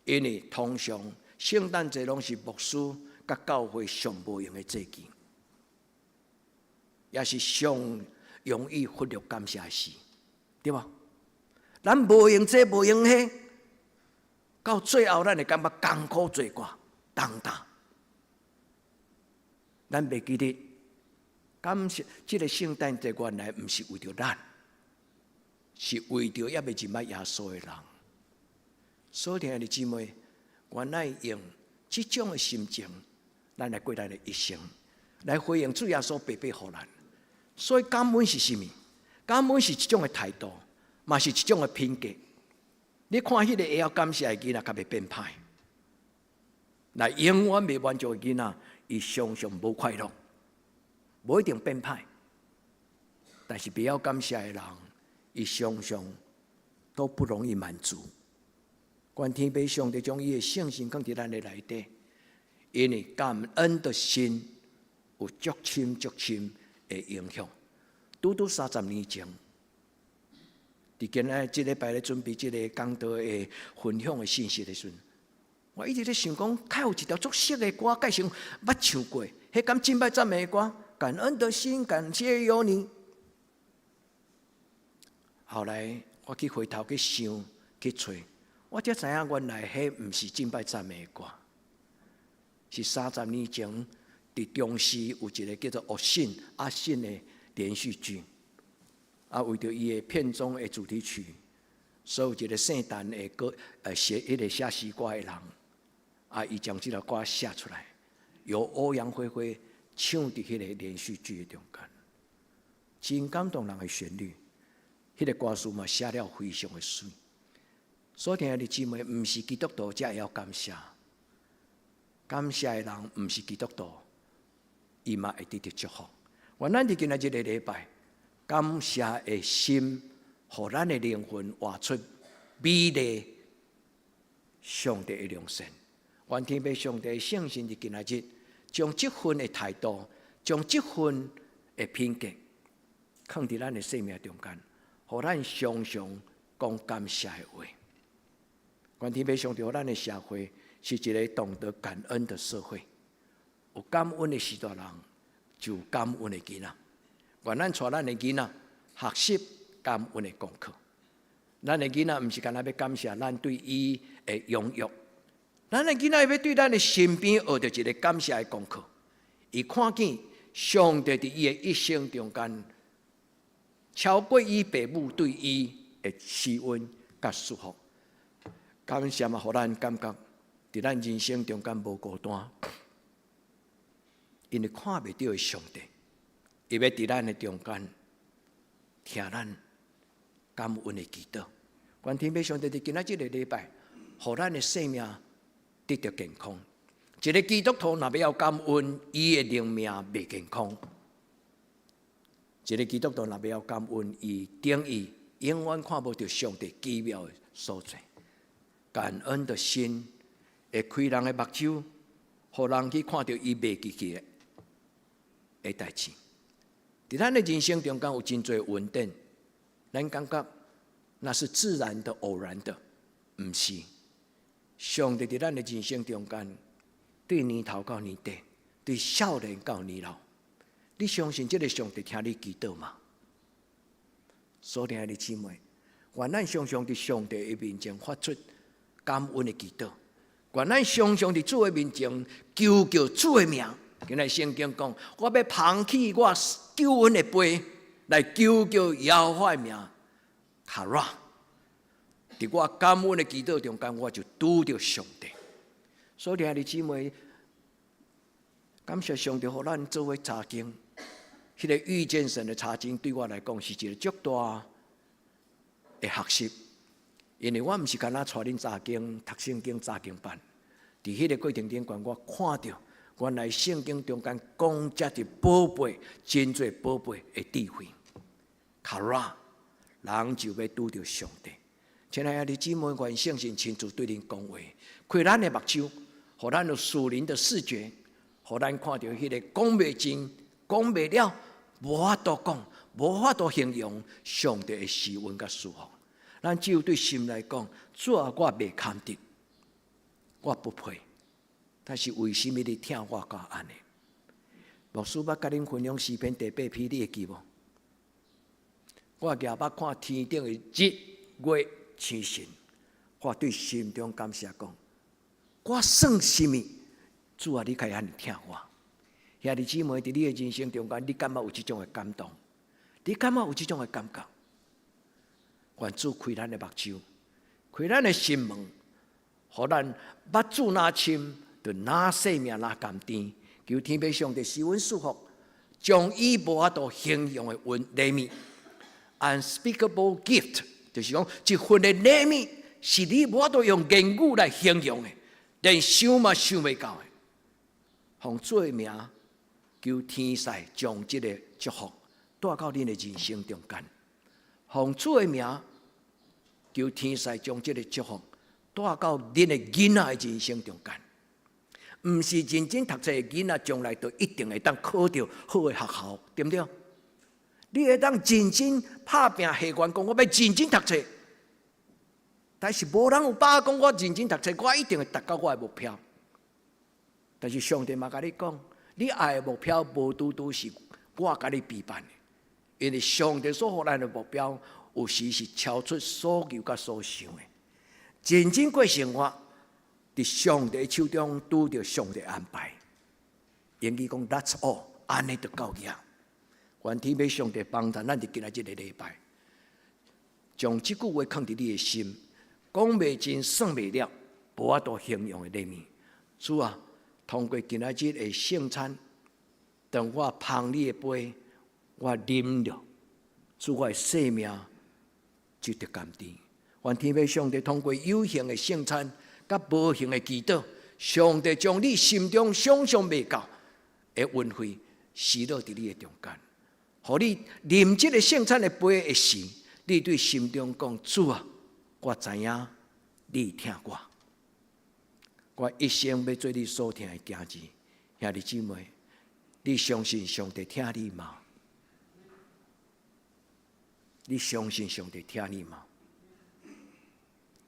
因为通常圣诞节拢是牧师甲教会上无用的祭祀，也是上容易忽略感谢的事，对吧？咱无用这无用迄，到最后咱会感觉艰苦罪过重担。咱袂记得感谢这个圣诞节原来毋是为着咱。是为着也未入捌耶稣的人，所以兄弟姊妹，原来用这种的心情，咱来过咱的一生，来回应主耶稣白白予咱。所以感恩是什么？感恩是一种的态度，嘛是一种的品格。你看迄个会晓感谢的囡仔，较袂变歹。那永远未满足的囡仔，伊常常无快乐，无一定变歹。但是袂晓感谢的人，伊常常都不容易满足。愿天父上帝将伊的圣心放伫咱的内底，因为感恩的心有足深足深的影响。拄30年前，伫今仔即礼拜咧准备即个讲道的分享的信息的时阵，我一直咧想讲，较有一条足色的歌，介绍捌唱过，迄敢敬拜赞美的歌，感恩的心，感谢有你。后来我去回头去想去找，我才知影原来迄毋是敬拜赞美的歌，是30年前伫中视有一个叫做《恶信阿信》的连续剧，为着伊的片中的主题曲，所以有一个圣诞的歌，写迄个写诗歌的人，伊将这条歌写出来，由欧阳菲菲唱伫迄个连续剧的中间，真感动人的旋律。迄个歌词嘛写了非常的水，所以兄弟姊妹，毋是基督徒才会晓感谢，感谢的人毋是基督徒，伊嘛会得到祝福。原咱伫今仔日个礼拜，感谢的心，互咱的灵魂活出美丽上帝的良善。愿天父上帝的圣心伫今仔日，将这份的态度，将这份的品格，放伫咱的生命中间。互咱常常讲感谢的话，愿天父上帝，互咱的社会是一个懂得感恩的社会。有感恩的许多人，就有感恩的囡仔。愿咱带咱的囡仔学习感恩的功课。咱的囡仔毋是干那要感谢咱对伊的拥有，咱的囡仔要对咱的身边学着一个感谢的功课，伊看见上帝伫伊的一生中间，超过伊父母对伊的施恩甲祝福。感谢嘛，互咱感觉伫咱人生中间无孤单，因为看袂到的上帝，伊要伫咱的中间听咱感恩的祈祷。愿天父上帝伫今仔日个礼拜，互咱的生命得到健康。一个基督徒若要感恩，伊的灵命袂健康；一个基督徒若要感恩，伊等于永远看无到上帝奇妙的所在。感恩的心会开人的目睭，互人去看到伊袂记起的代志。伫咱的人生中间有真侪稳定，咱感觉那是自然的、偶然的，毋是。上帝伫咱的人生中间，对年头到年底，对少年到年老，你相信这个上帝听你祈祷吗？所以，爱的姊妹，愿咱常常伫上帝的面前发出感恩的祈祷，愿咱常常伫主的面前求主的名。今日圣经讲，我要捧起我救恩的杯，来求耶和华的名。卡拉，伫我感恩的祈祷中间，我就拄着上帝。所以，爱的姊妹，感谢上帝，互咱作为查经，迄个遇见神的查经，对我来讲是一个足大的学习。因为我毋是干那带恁查经、读圣经、查经班，伫迄个过程中间，我看到原来圣经中间讲遮的宝贝，真侪宝贝的智慧。卡拉，人就要拄着上帝。亲爱的姊妹，愿相信亲自对恁讲话，开咱的目睭，互咱有属灵的视觉，互咱看到迄个讲袂尽、讲袂了，无法度讲、无法度形容上帝的施恩甲祝福。咱只有对心来讲，主啊，我袂堪得，我不配。但是为什么你听我讲安尼？牧师捌甲恁分享诗篇第8篇，你会记无？我举捌看天顶的日月星辰，我对心中感谢讲，我算什么？主啊，你可以安尼听我。兄弟姊妹，伫你的人生中间，你敢有有这种的感动？你敢有有这种的感觉？愿主开咱的目睭，开咱的心门，互咱目睭哪深，就哪生命哪甘甜。求天父上帝施恩祝福，将伊无法度形容的礼物 ，unspeakable gift， 就是讲一份的礼物，是你无法度用言语来形容的，连想嘛想袂到的。奉主的名，求天使将这个祝福带到恁的人生中间。奉主的名，求天使将这个祝福带到恁的囡仔的人生中间。毋是认真读册的囡仔，将来就一定会当考到好的学校，对不对？你会当认真拍拼下关讲，我要认真读册。但是无人有把握讲我认真读册，我一定会达到我的目标。但是上帝嘛甲你讲，你爱的目标无拄拄是我甲你陪伴的。因为上帝所予咱的目标，有时是超出所求甲所想的。认真过生活，伫上帝手中拄着上帝安排。英语讲 That's all， 安尼就够了。愿天父上帝帮助咱伫今仔日个礼拜，将即句话放伫你的心，讲袂尽、算袂了，无法度形容的礼物。主啊，通过今仔日的圣餐，当我捧你的杯。我啉了，主我的生命就得甘甜。愿天父上帝通过有形的圣餐，甲无形的祈祷，上帝将你心中想象未到的恩惠施落伫你的中间，互你啉这个圣餐的杯的时，你对心中讲：主啊，我知影你听我，我一生要做你所听的件事。兄弟姊妹，你相信上帝听你吗？你相信上帝听你吗？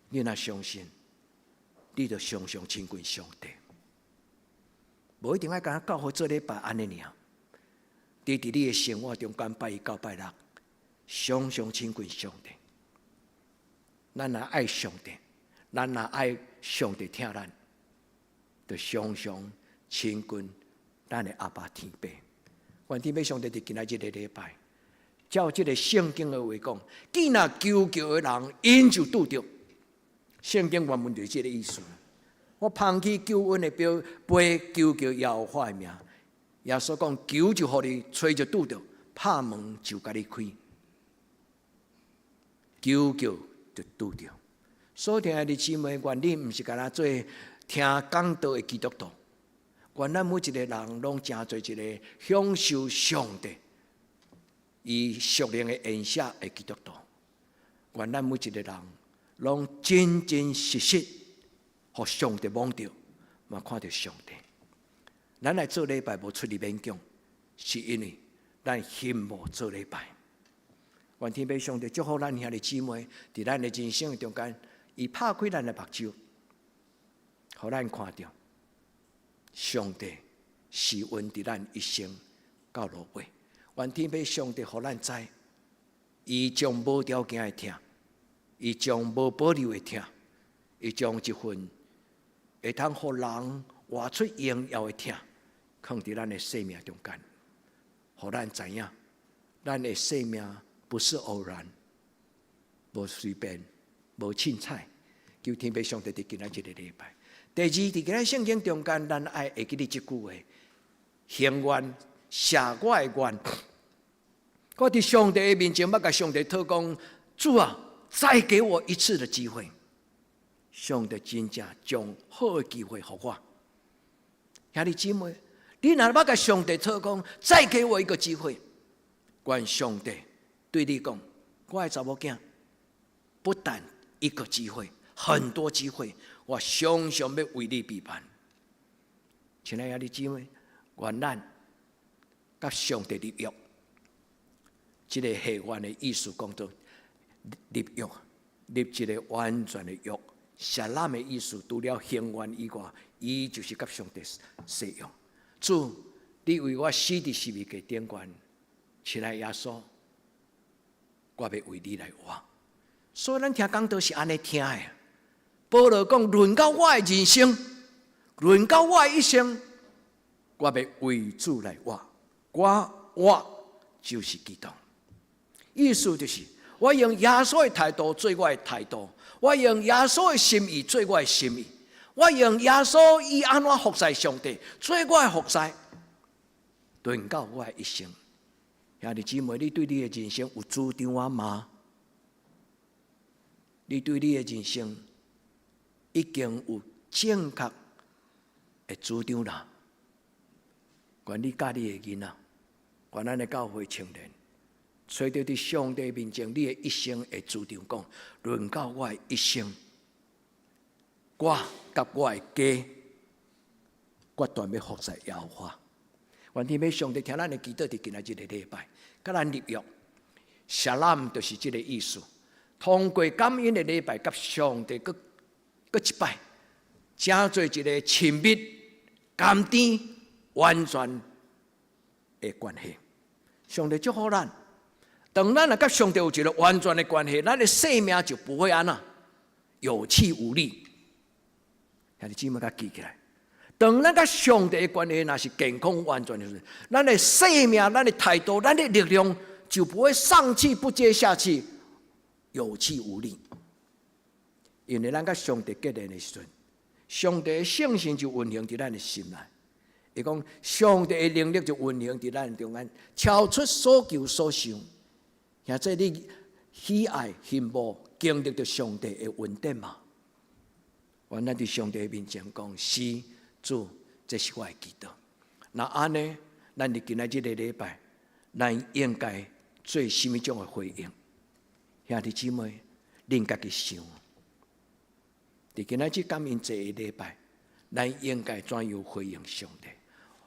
你若相信，你就常常亲近上帝，无一定要甲教会做礼拜安尼尔。你伫你的生活中间拜一到拜六，常常亲近上帝。咱若爱上帝，咱若爱上帝听咱，就常常亲近咱的阿爸天父。愿天父上帝伫今仔日的礼拜，照这个圣经的话讲，既然求救的人，因就拄着。圣经原文就是这个意思。我放弃救恩的标杯，求救耶和华的名。耶稣讲：求就互你，吹就拄着，拍门就甲你开。求救就拄着。所听的姊妹，愿你毋是干那做听讲道的基督徒，愿咱每一个人拢真做一个享受上帝以属灵的恩赦的基督徒。愿咱每一个人拢真真实实，互上帝望到，嘛看到上帝。咱来做礼拜无出入勉强，是因为咱心无做礼拜。愿天父上帝祝福咱兄弟姊妹，伫咱的人生中间，伊拍开咱的目睭，互咱看到上帝是温伫咱一生到落尾。愿天父上帝互咱知，伊将无条件的听，伊将无保留的听，伊将一份会通互人活出荣耀的听，放伫咱的生命中间，互咱知影，咱的生命不是偶然，无随便，无凊彩。求天父上帝伫今仔日的礼拜。第二，伫今仔圣经中间，咱爱会记得即句话：行愿写我的愿。我伫上帝的面前，要甲上帝讨讲：主啊，再给我一次的机会。上帝真正将好的机会给我。兄弟姊妹，你若要甲上帝讨讲，再给我一个机会，愿上帝对你讲：我的查某囝，不但一个机会，很多机会，我常常要为你备办。亲爱的兄弟姊妹，愿咱甲上帝立约。这个下愿的意思讲做立约，立一个完全的约。下揽的意思，除了行愿以外，伊就是甲上帝使用。主，你为我死伫十字架顶悬，亲爱耶稣，我要为你来活。所以咱听讲道是安尼听的。保罗讲：论到我的人生，论到我的一生，我要为主来活。我活就是基督。意思就是，我用耶稣的态度做我的态度，我用耶稣的心意做我的心意，我用耶稣以安怎服侍上帝做我的服侍，论到我的一生。兄弟姊妹，你对你的人生有主张啊吗？你对你的人生已经有正确的主张啦？愿你教你的囡仔，愿咱的教会青年，找到伫上帝面前，你的一生的主张讲，论到我的一生，我甲我的家，我全要服侍耶和华。愿天父上帝听咱的祈祷，伫今仔日的礼拜，甲咱立约。谢揽就是这个意思。通过感恩的礼拜，甲上帝各一摆，真做一个亲密、甘甜、完全的关系。上帝祝福咱。当咱若甲上帝有一个完全的关系，咱的生命就不会安那有气无力。兄弟姊妹，甲记起来。当咱甲上帝的关系若是健康完全的时候，咱的生命、咱的态度、咱的力量就不会上气不接下气，有气无力。因为咱甲上帝结连的时阵，上帝的圣性就运行伫咱的心内。伊讲，上帝的能力就运行伫咱中间，超出所求所想。现在你喜爱、羡慕、经历着上帝的恩典嘛？我咱伫上帝的面前讲，是主，这是我的祈祷。那安尼，咱伫今仔日的礼拜，咱应该做什么种的回应？兄弟姊妹，恁家己想。伫今仔日感恩节的礼拜，咱应该怎样回应上帝？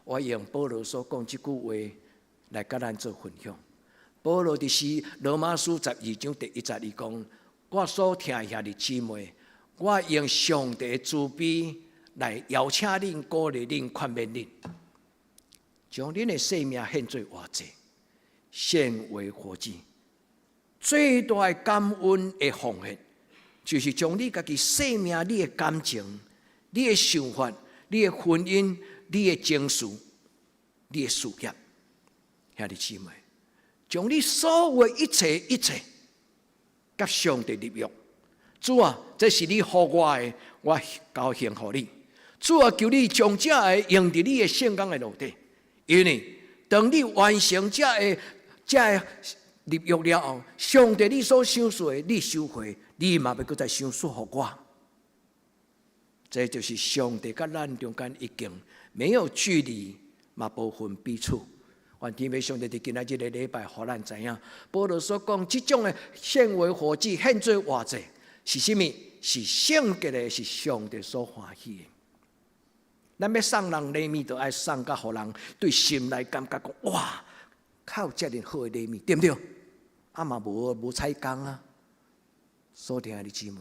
我用保罗所讲这句话来甲咱做分享。保罗伫罗马书12章第1节，伊讲：我所听兄弟姊妹，我用上帝的慈悲来邀请恁、鼓励恁、劝勉恁，将恁的生命献做活祭，献为活祭。最大的感恩的奉献，就是将你家己生命、你的感情、你的想法、你的婚姻、你的情绪，你的事业，兄弟姊妹，将你所有的一切，甲上帝立约。主啊，这是你予我的，我交献予你。主啊，求你将这个用伫你的圣工的路底，因为当你完成这个立约了后，上帝你所想说的，你收回，你嘛要搁再想说予我。这就是上帝甲咱中间已经没有距离，嘛无分彼此。愿天父上帝伫今仔日的礼拜，互咱知影，保罗所讲这种的献为火祭，献做活祭，是甚物？是圣洁的，是上帝所欢喜的。咱要送人礼物，就爱送甲互人对心来感觉讲，哇，靠遮尔好的礼物，对不对？啊嘛无采工啊。所听的姊妹，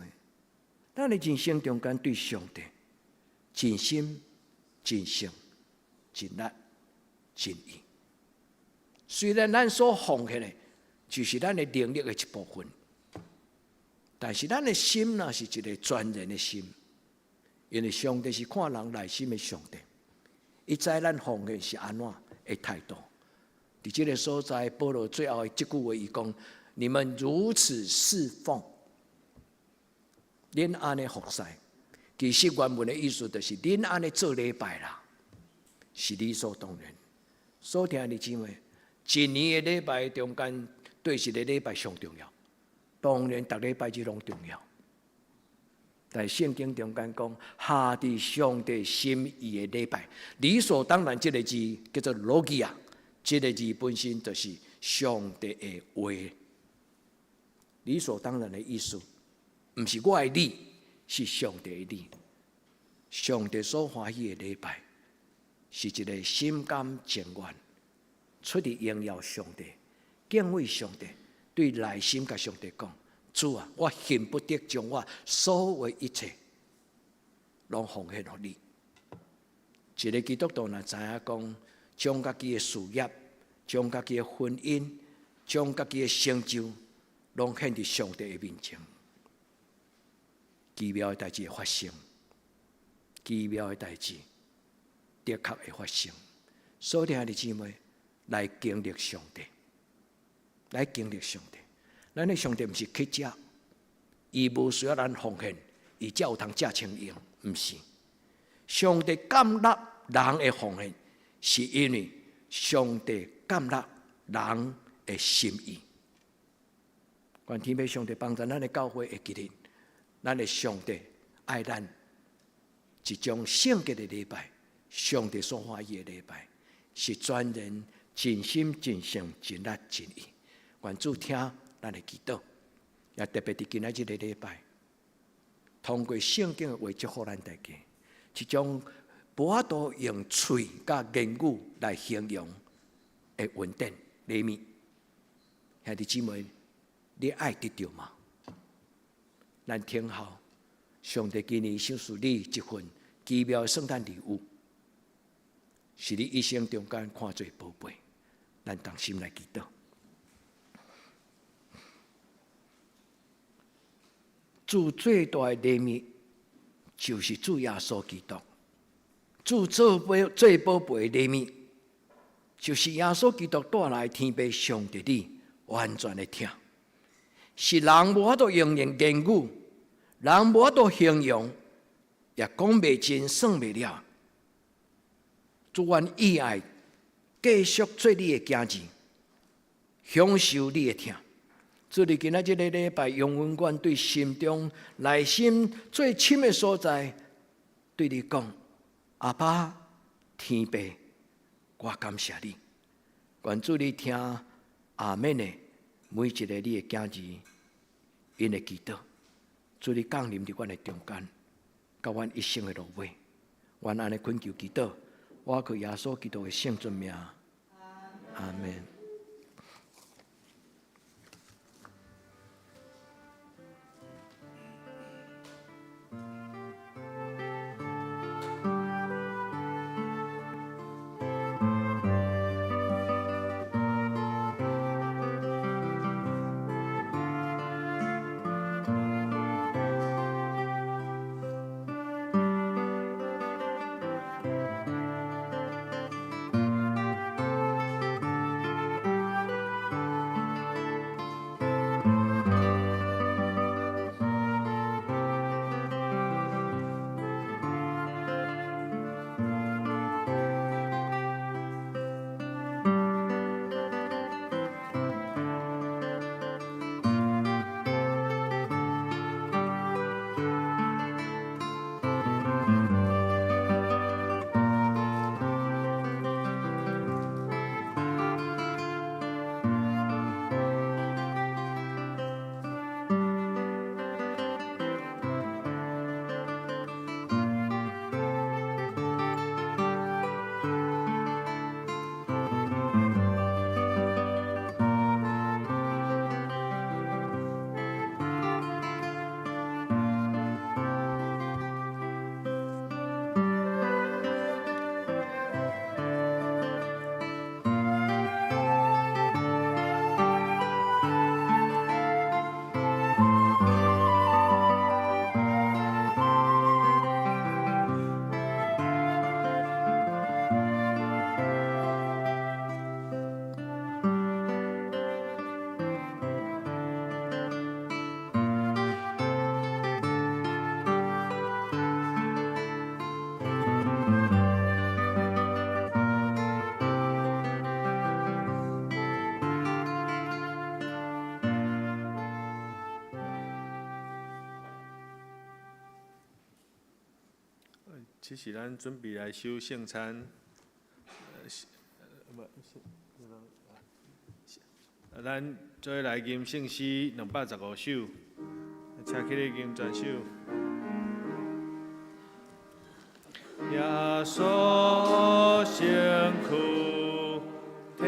咱的人生中间对上帝尽心、尽性、尽力、尽意。虽然咱所奉献的，就是咱的能力的一部分，但是咱的心若是一个全然的心，因为上帝是看人内心的上帝，伊知咱奉献是安怎的态度。伫这个所在，保罗最后的这句话，伊讲：你们如此侍奉，恁安尼服侍。其实原文的意思就是恁安尼做礼拜啦，是理所当然。所听的姊妹。一年的礼拜中间，对一个礼拜上重要。当然，逐礼拜日拢重要。但圣经中间讲，下伫上帝心意的礼拜，理所当然，这个字叫做 logia， 这个字本身就是上帝的话。理所当然的意思，不是我的你，是上帝的你。上帝所欢喜的礼拜，是一个心甘情愿。出于荣耀上帝、敬畏上帝，对内心甲上帝讲：主啊，我恨不得将我所有一切，拢奉献予你。一个基督徒若知影讲，将家己的事业、将家己的婚姻、将家己的成就，拢献伫上帝的面前，奇妙的代志会发生，奇妙的代志的确会发生。所以，兄弟姊妹。来经历上帝，来经历上帝。咱的上帝不是乞食，伊无需要咱奉献，伊才有通食清用，不是。上帝感纳人的奉献，是因为上帝感纳人的心意。愿天父上帝帮助咱的教会会记得，咱的上帝爱咱一种圣洁的礼拜，上帝所欢喜的礼拜，是全人。尽心、尽性、尽力、尽意，愿主听咱的祈祷，也特别伫今仔日的礼拜，通过圣经的话祝福咱大家，一种无法度用嘴甲言语来形容的稳定礼物。兄弟姊妹，你爱得到吗？咱听候上帝今年赏赐你一份奇妙的圣诞礼物，是你一生中间看最宝贝。咱同心来祈祷。主最大的礼物就是主耶稣基督。主最宝贝的礼物就是耶稣基督带来天父上帝你完全的听，是人无法度用言语，人无法度形容，也讲袂尽、算袂了。主愿意爱。继续做你的家人，享受你的听。主你今仔日的礼拜，用阮阮对心中内心最深的所在，对你讲：阿爸天父，我感谢你。愿主你听阿们的每一个你的家人，因的祈祷。主你降临伫阮的中间，甲阮一生的路尾。愿安尼恳求祈祷。我靠耶稣基督的圣尊名，阿门。这是咱准备来守圣餐，咱做来吟圣诗215首，请起来吟全首。耶稣辛苦替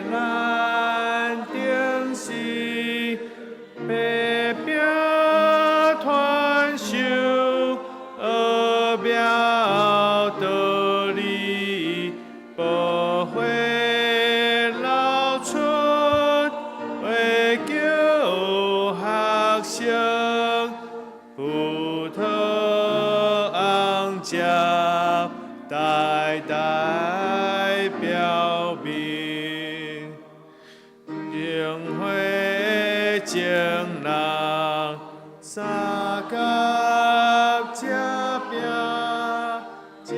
咱定死，白表传授，恶表道理，保惠老春，为救学生，葡萄昂家，代代表明，荣辉情人，三甲这拼，这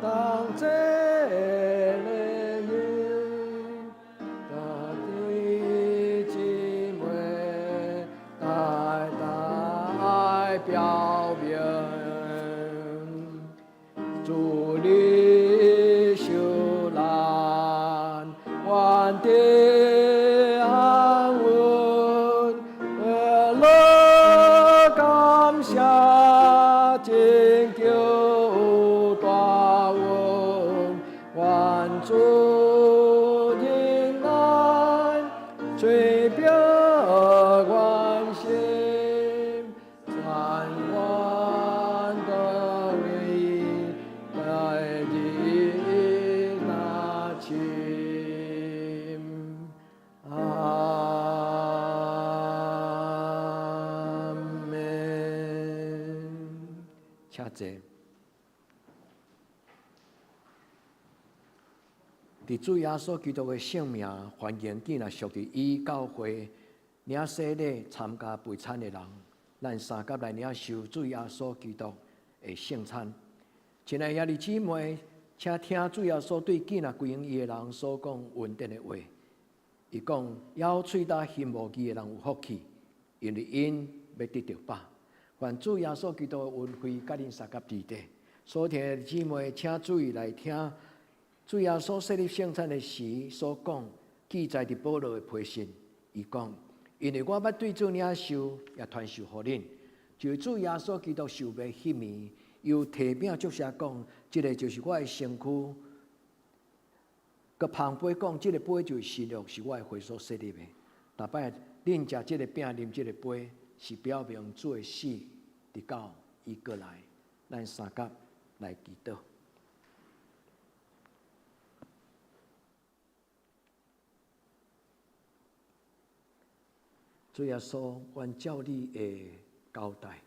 当这个人，大地姊妹代代表明，主你受难，愿得安稳，乐感谢拯救大恩，愿主迎来，最表愿心，参观的你，在你那情，阿门。请坐。伫主耶稣基督的性命，欢迎今日属伫伊教会领洗礼参加陪餐的人，咱三甲来领受主耶稣基督的圣餐。亲爱兄弟姊妹，请听主耶稣对今日归伊的人所讲恩典的话。伊讲：咬喙打心无义的人有福气，因为因要得到饱。愿主耶稣基督的恩惠甲恁三甲伫地。所听的姊妹，请注意来听。主耶稣设立圣餐的时所讲，记载伫保罗的批信。伊讲：因为我捌对主领受，也传授互恁，就主耶稣基督受卖迄暝，又提饼祝谢讲：这个就是我的身躯。佮旁杯讲：这个杯就是新约，是我的会所设立的。逐摆恁食这个饼，啉这个杯，是表明主的死，直到伊过来。咱三甲来祈祷。主耶稣，愿照你的交代，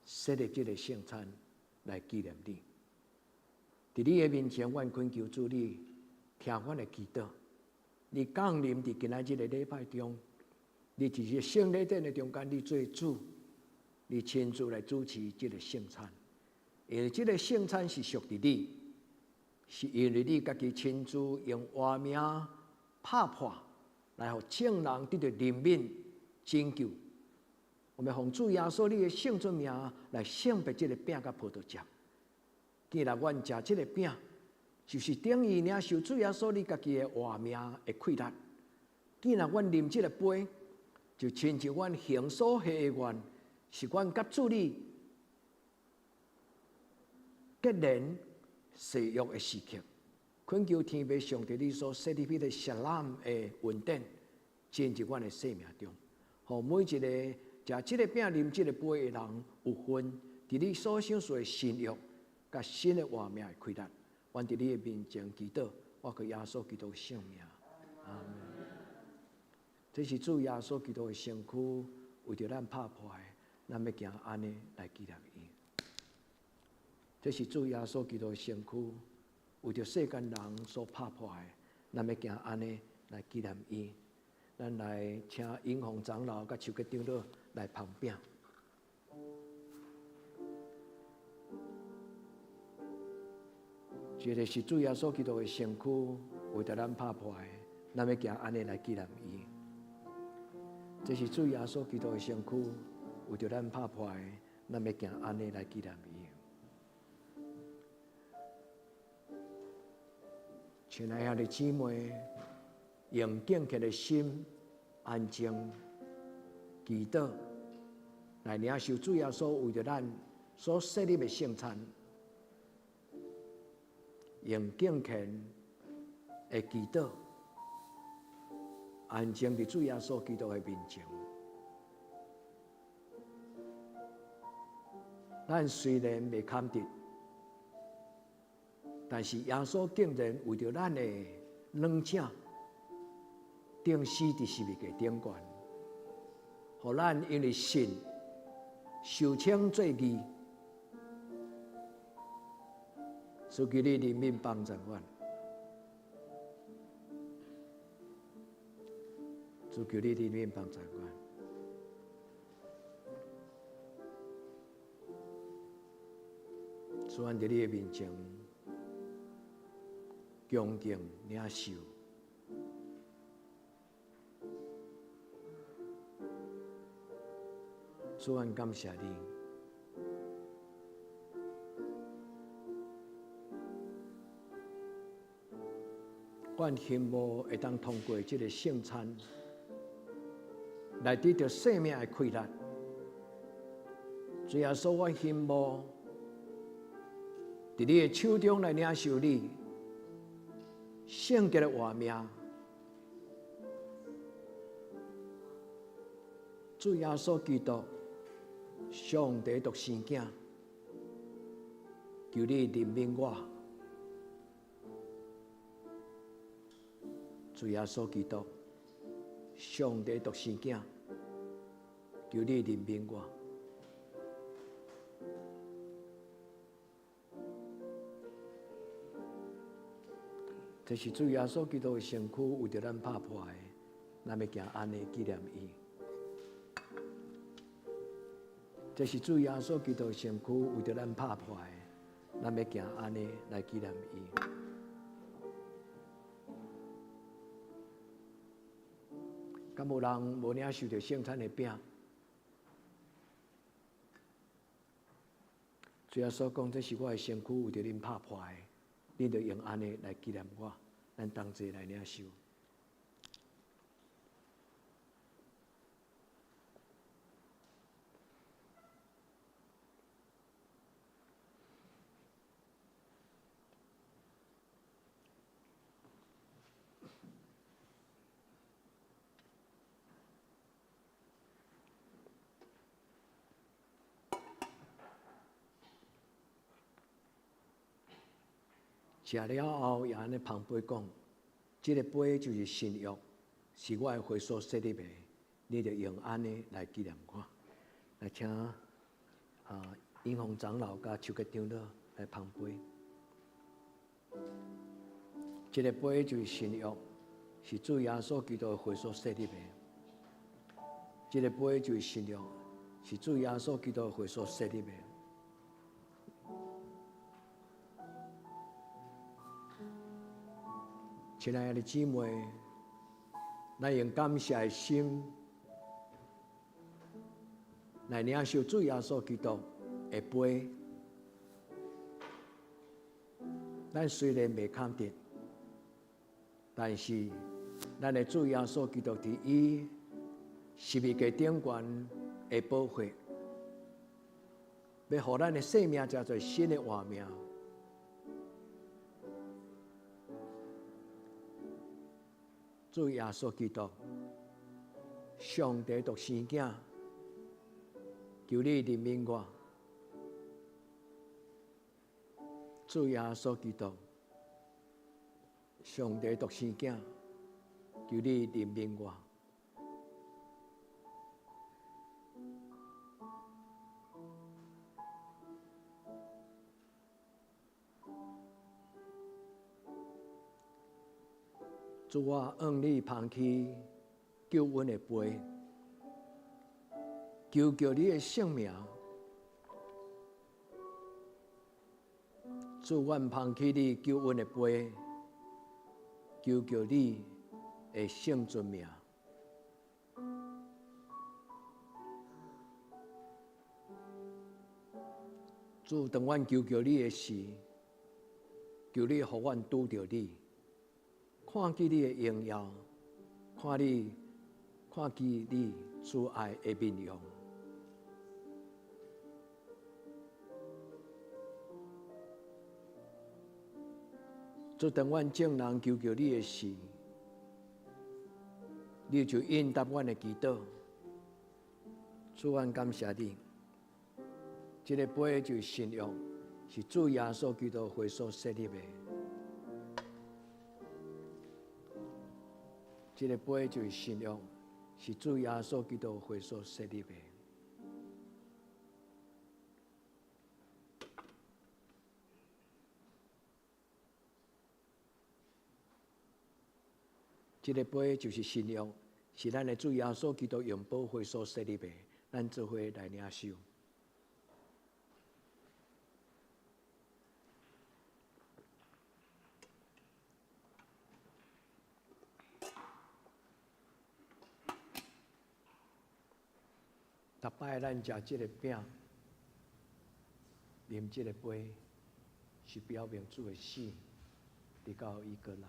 设立这个圣餐来纪念你。伫你的面前，愿恳求主你听阮的祈祷。你降临伫今仔日的礼拜中，你伫这圣礼典的中间，你做主，你亲自来主持这个圣餐。因为这个圣餐是属于你，是因为你家己亲自用活命拍破，来互众人得到怜悯。拯救，我们奉主耶稣你的圣尊名来圣别这个饼甲葡萄汁。既然阮食这个饼，就是等于领受主耶稣你家己的活命的气力。既然阮啉这个杯，就亲像阮行所许的愿，是阮甲主你结连誓约的时刻。恳求天父上帝你所设立的圣览的恩典，进入阮的生命中。互每一个食这个饼、啉这个杯的人有份，伫你所享受的新约、甲新的活命的气力。阮伫你的面前祈祷，我靠耶稣基督的圣名，阿门。这是主耶稣基督的身躯，为着咱拍破的，咱要行安尼来纪念伊。这是主耶稣基督的身躯，为着世间人所拍破的，咱要行安尼来纪念伊。咱来请永丰长老甲邱吉长老来旁边。这个是主耶稣基督的身躯，为着咱拍破的，咱要行安尼来纪念伊。这是主耶稣基督的身躯，为着咱拍破的，咱要行安尼来纪念伊。亲爱的姊妹，用敬虔的心，安静祈祷，来领受主耶稣为着咱所设立的圣餐。用敬虔的祈祷，安静伫主耶稣基督的面前。咱虽然未看得，但是耶稣竟然为着咱的软弱，钉死伫十字架顶悬，互咱因为信受称罪义。主求你怜悯帮助阮，主求你怜悯帮助阮。主，阮伫你的面前恭敬领受，主，阮感谢你。阮心无会当通过这个圣餐，来得到生命的快乐。主耶稣，阮心无伫你的手中来领受你圣洁的活命。主耶稣基督，上帝独生囝，求你怜悯我。主耶稣基督，上帝独生囝，求你怜悯我。这是主耶稣基督的身躯，为着咱拍破的，咱要行安尼纪念伊。这是主耶稣基督的身躯，为着咱拍破的，咱要行安尼来纪念伊。敢有人无领受到圣餐的饼？主耶稣讲，这是我的身躯，为着恁拍破的，恁就用安尼来纪念我。咱同齐来领受。吃了后，也安尼旁杯讲，这个杯就是新约，是我的会所设立的，你就用安尼来纪念我。来请英宏长老甲邱吉长老来旁杯。这个杯就是新约，是主耶稣基督的会所设立的。这个杯就是新约，是主耶稣基督的会所设立的。亲爱的姊妹，咱用感谢的心来领受主耶稣基督的杯。咱虽然未看见，但是咱的主耶稣基督伫伊十字架顶悬的宝血，要互咱的生命加做新的活命。主耶稣基督，上帝独生囝，求你怜悯我。主耶稣基督，上帝独生囝，求你怜悯我。主啊，愿你捧起救恩的杯，求叫你的性命主，阮捧起你救恩的杯，求你会圣尊名。主，当阮求你的时，求你互阮拄着你，看见你的荣耀，看见你慈爱的面容。主，当阮众人求你的时，你就应答阮的祈祷。主，阮感谢你。这个杯就是信仰，是主耶稣基督会所设立的。这个杯就是信仰，是主耶稣基督会所设立的。这个杯就是信仰，是咱的主耶稣基督用宝会所设立的，咱做伙来领受。逐摆咱食这个饼，啉这个杯，是表明主的死，直到伊过来。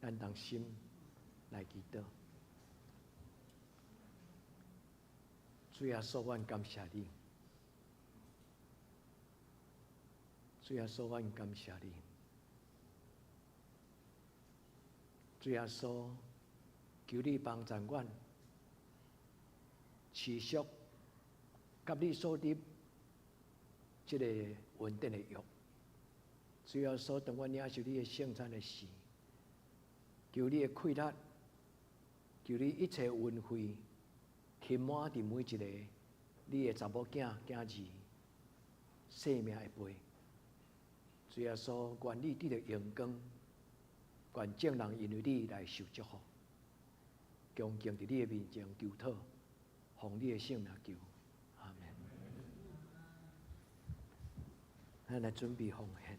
咱同心来祈祷。主耶稣，阮感谢你。主耶稣，阮感谢你。主耶稣，求你帮助阮，持续甲你所立这个稳定的约。主耶稣，当阮领受你的圣餐的时，求你的快乐，求你一切恩惠。填满伫每一个你的查某囝、囝儿生命的杯。主耶稣，愿你得到荣光，愿众人因为你来受祝福，恭敬伫你的面前求讨，奉你的圣名求，阿门。咱来准备奉献。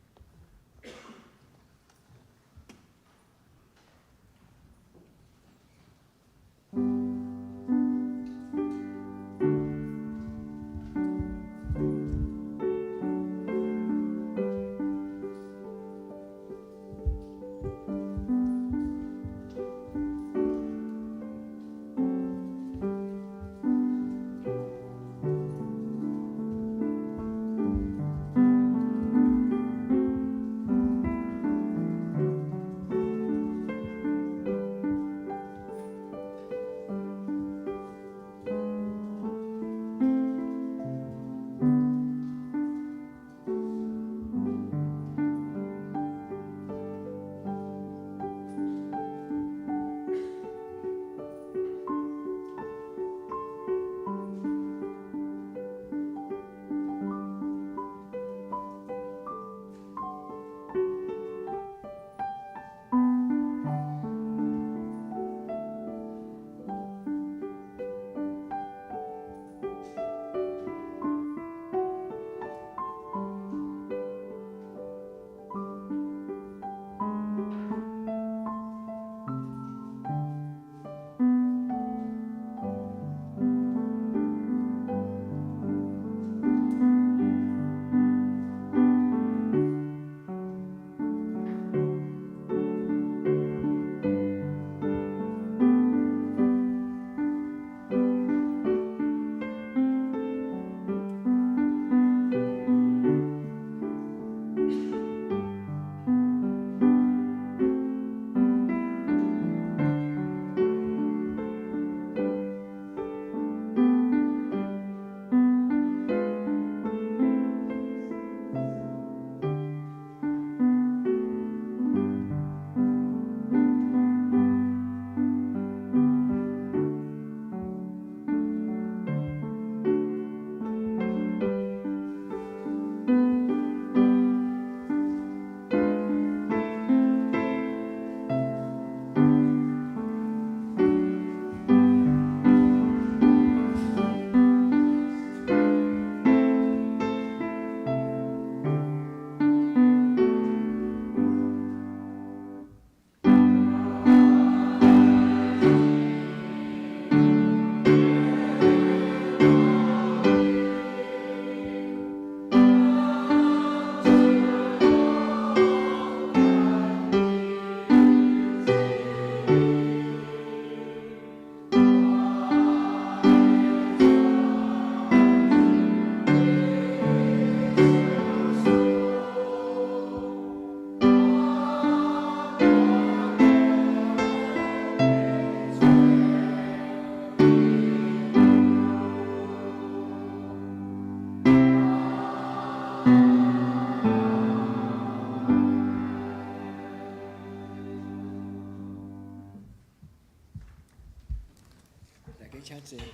谢。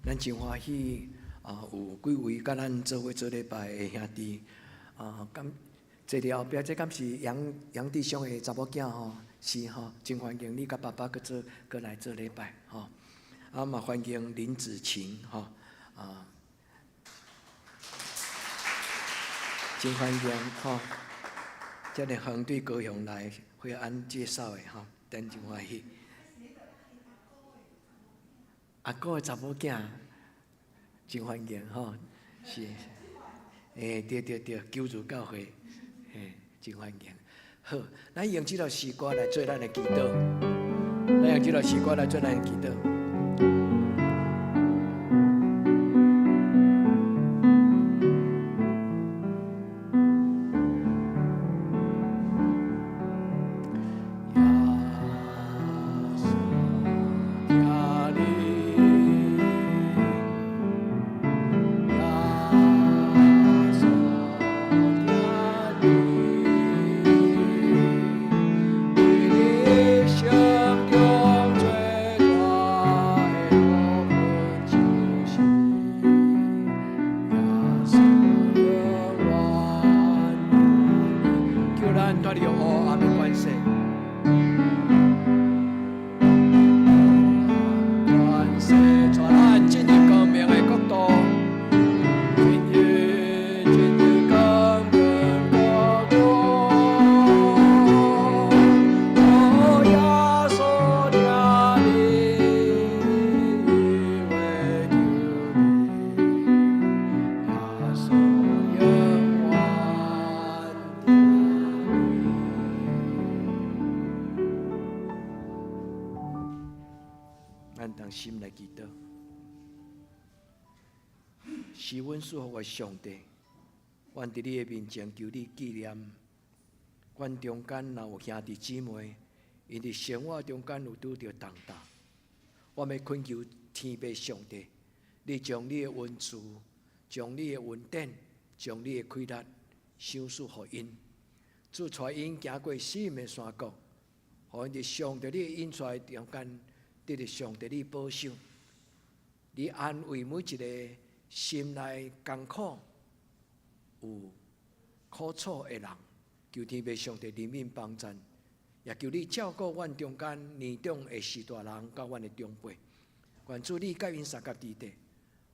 咱真欢喜有几位甲咱做伙做礼拜的兄弟咁坐了后壁，这敢是杨弟兄的查某囝吼，是吼，真欢迎你甲爸爸搁来做礼拜吼，嘛欢迎林子晴吼真欢迎吼，这个横对高雄来会安介绍的吼，真欢喜。阿哥的查某囝真欢迎吼，是，对，救助教会，真欢迎。好，咱用这条诗歌来做咱的祈祷，咱用这条诗歌来做咱的祈祷。心来祈祷，是阮属乎的上帝，阮伫你的面前求你纪念，阮中间若有兄弟姊妹，因伫生活中间有拄着重担，我要恳求天父上帝，你将你的恩赐，将你的恩典，将你的开力赏赐予因，主带因行过死命的山谷，互因伫上帝你引出来中间。得到上帝你保守，你安慰每一个心内艰苦、有苦楚的人，求天父上帝怜悯帮助，也求你照顾阮中间年长的士大人，甲阮的长辈。愿主你甲因三甲之地，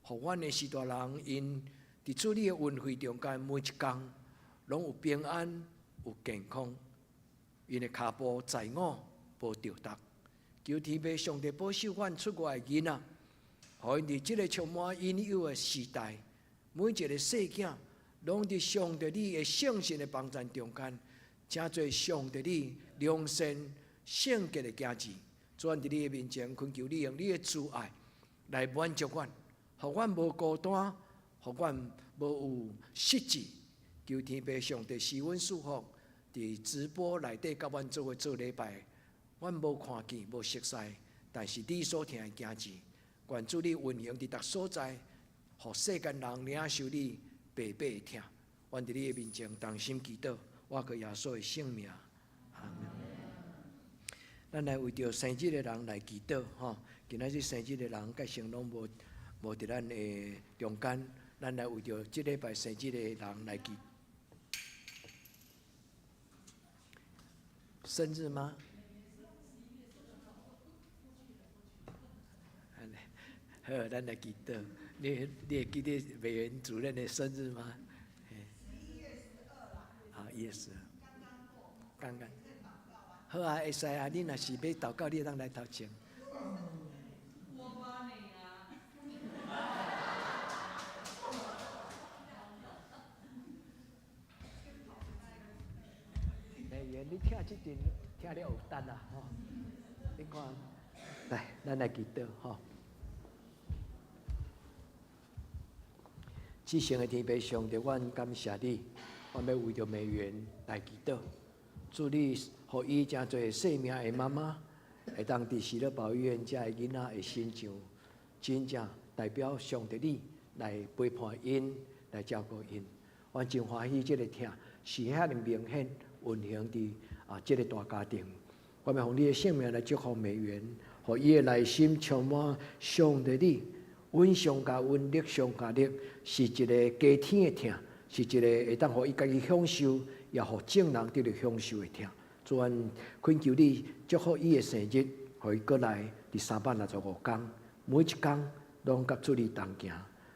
互阮的士大人因伫主你的恩惠中间，每一天拢有平安、有健康，因的脚步在我无掉达。求天父上帝保守阮出外的囡仔，互因伫即个充满引诱的时代，每一个细囝拢伫上帝你的圣神的帮助中间，真做上帝你良善圣洁的家子。主伫你的面前恳求你用你的慈爱来满足阮，互阮无孤单，互阮无有失志。求天父上帝赐阮祝福，伫直播内底甲阮做伙做礼拜。阮无看见，无熟悉，但是你所听的件事，愿主你运行伫逐所在，互世间人领受你白白的听。阮伫你的面前同心祈祷，我靠耶稣的圣名，阿门。咱来为着生日的人来祈祷吼，今仔日生日的人，介成拢无伫咱的中间，咱来为着即礼拜生日的人来祈。生日吗？好，咱来祈祷。你会记得委员主任的生日吗？11月12啦。啊，1月12。刚刚。好啊，会使啊。你若是要祷告，你当来头前。我帮你啊。委员，你听这段听了有单啊，吼。你看，来，咱来祈祷，吼。至圣的天父上帝，阮感谢你，阮要为着美元来祈祷。祝你，互伊真侪生命的妈妈，会当伫喜乐保育院遮的囡仔的身上，真正代表上帝你来陪伴因，来照顾因。阮真欢喜，这个听是遐尼明显，运行伫这个大家庭。我们用你的性命来祝福美元，互伊的内心充满上帝你，温上加温，力上加力，是一个加天的疼，是一个会当互伊家己享受，也互众人得到享受的疼。主啊，恳求你祝福伊的生日，互伊过来第365天，每一天拢甲主你同行。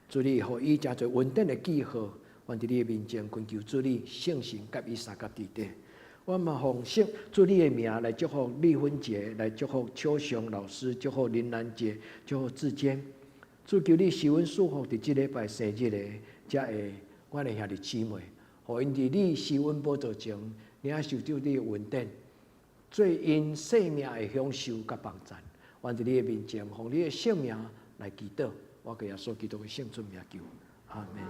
主你互伊真侪稳定的记号，阮伫你的面前恳求主你圣神甲伊三角地底。我嘛奉圣主你的名来祝福丽芬姐，来祝福秋雄老师，祝福林兰姐，祝福志坚。主求你施恩祝福伫即礼拜生日的遮个我的兄弟姊妹，互因伫你施恩宝座前，领受到你的稳定，最因生命的享受甲帮助。阮伫你的面前，奉你的圣名来祈祷，我给耶稣基督的圣尊名求，阿门。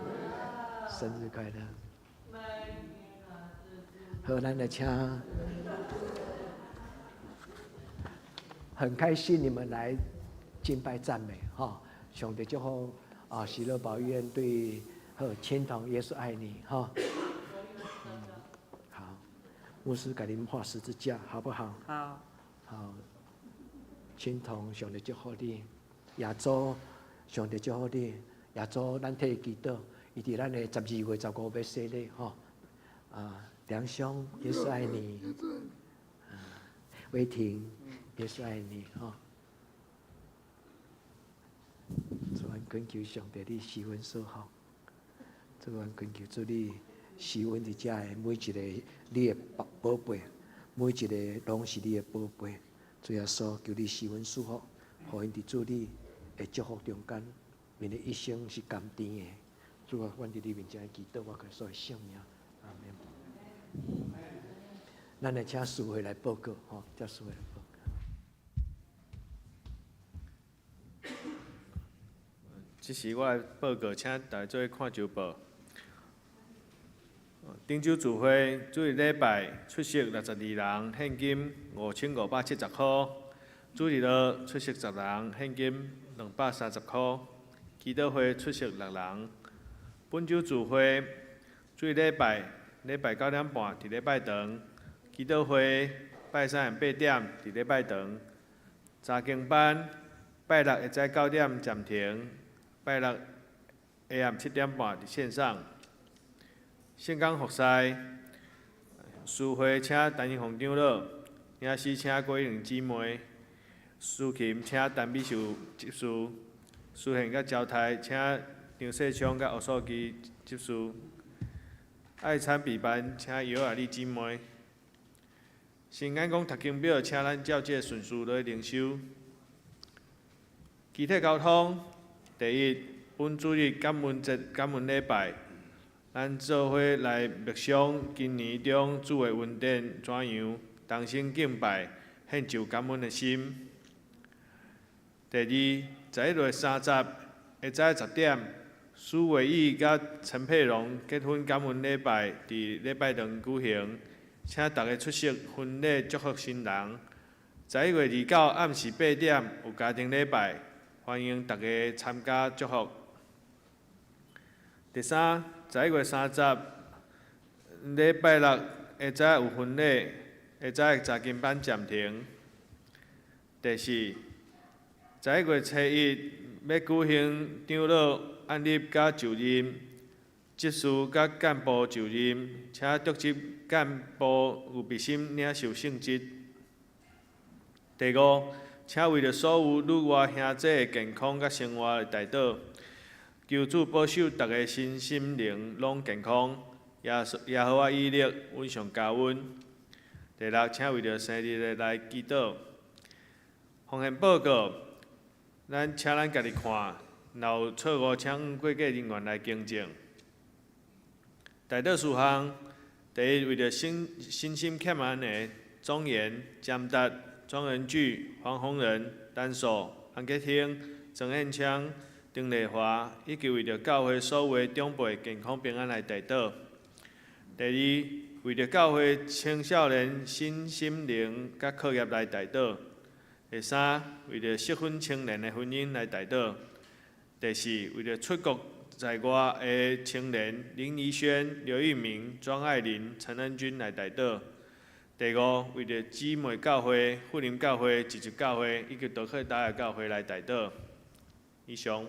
生日快乐！好，咱来请，很开心你们来敬拜赞美哈，上帝祝福喜乐保院对千堂耶稣爱你哈。好，牧师给你们画十字架，好不好？好。好，千堂上帝祝福你，耶稣上帝祝福你，耶稣咱替祈祷，伊伫咱的12月15要洗礼哈梁兄，耶稣爱你。威霆，耶稣爱你哈。主啊，恳求上帝你施恩所好。主啊，恳求主你施恩伫遮的每一个你的宝贝，每一个拢是你的宝贝。主耶稣，求你施恩祝福，互因伫主你的祝福中间，因的一生是甘甜的。主啊，阮伫你面前祈祷，我所的圣名，阿门。咱来请师会来报告，叫师会来报告。这是我的报告，请大家做看周报。汀州聚会主日礼拜出席62人，现金5570块；主日落出席10人，现金230块。祈祷会出席6人。本周聚会主日礼拜9点半伫礼拜堂，祈祷会拜38点伫礼拜堂。查经班拜六下早9点暂停，拜六下暗7点半伫线上。圣港服侍诗会请陈英宏长老，领诗请郭玲姊妹，诗琴请陈美秀执事，诗献甲招待请张世昌甲吴素基执事，爱参备班请姚雅丽姊妹。新眼讲读经表，请咱照这顺序来灵修。集体交通，第一，本主日感恩礼拜。咱做伙来默想今年中主的恩典怎样，同心敬拜，献上感恩的心。第二，11月30下早10点，苏伟义甲陈佩荣结婚感恩礼拜伫礼拜堂举行，请大家出席婚礼祝福新人。11月29暗时8点有家庭礼拜，欢迎大家参加祝福。第三，11月30礼拜六下早有婚礼，下早查经班暂停。第四，11月7日要举行长老按立甲就任，执事甲干部就任，请各级干部有备心领受圣职。第五，请为着所有女外兄弟的健康甲生活来代祷。求主保守大家身心灵拢健康，耶和华以力温上加温。第六，请为着生日的来祈祷。奉献报告，请咱家己看，若有错误，请过界人员来更正。代祷事项，第一，为着身心欠安的庄严、江达、庄仁聚、黄宏仁、丹寿、安吉兴、曾彦昌、丁丽华，以及为着教会所有长辈健康平安来代祷。第二，为着教会青少年身心灵甲课业来代祷。第三，为着适婚青年的婚姻来代祷。第四，为着出国在我的青年林怡轩、刘玉明、庄爱玲、陈恩君来代祷。第五，为着姊妹教会、福林教会、自治教会以及道克大的教会来代祷。以上，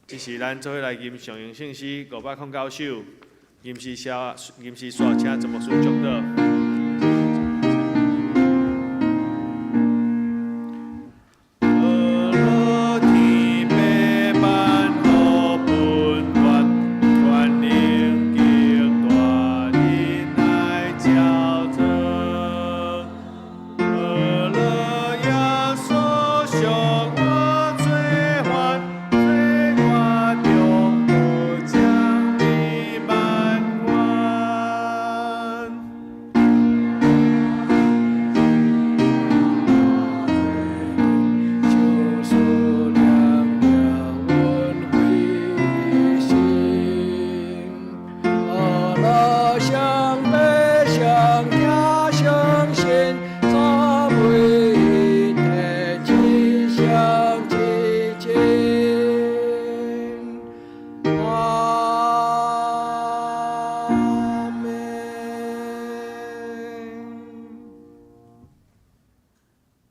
这是咱做伙来吟上用信息509首，吟诗刷请怎么书祝祷。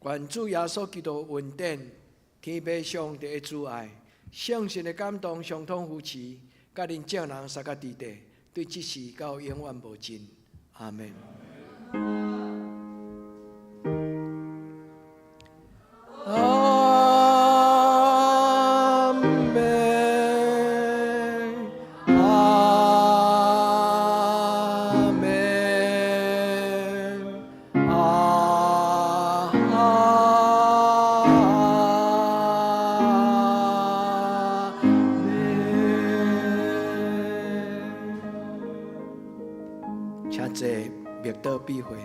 愿主耶稣基督恩典、天父上帝的主爱、圣神的感动、相通扶持，甲恁众人三甲地地，对这事到永远无尽。阿门。请坐，灭道避讳。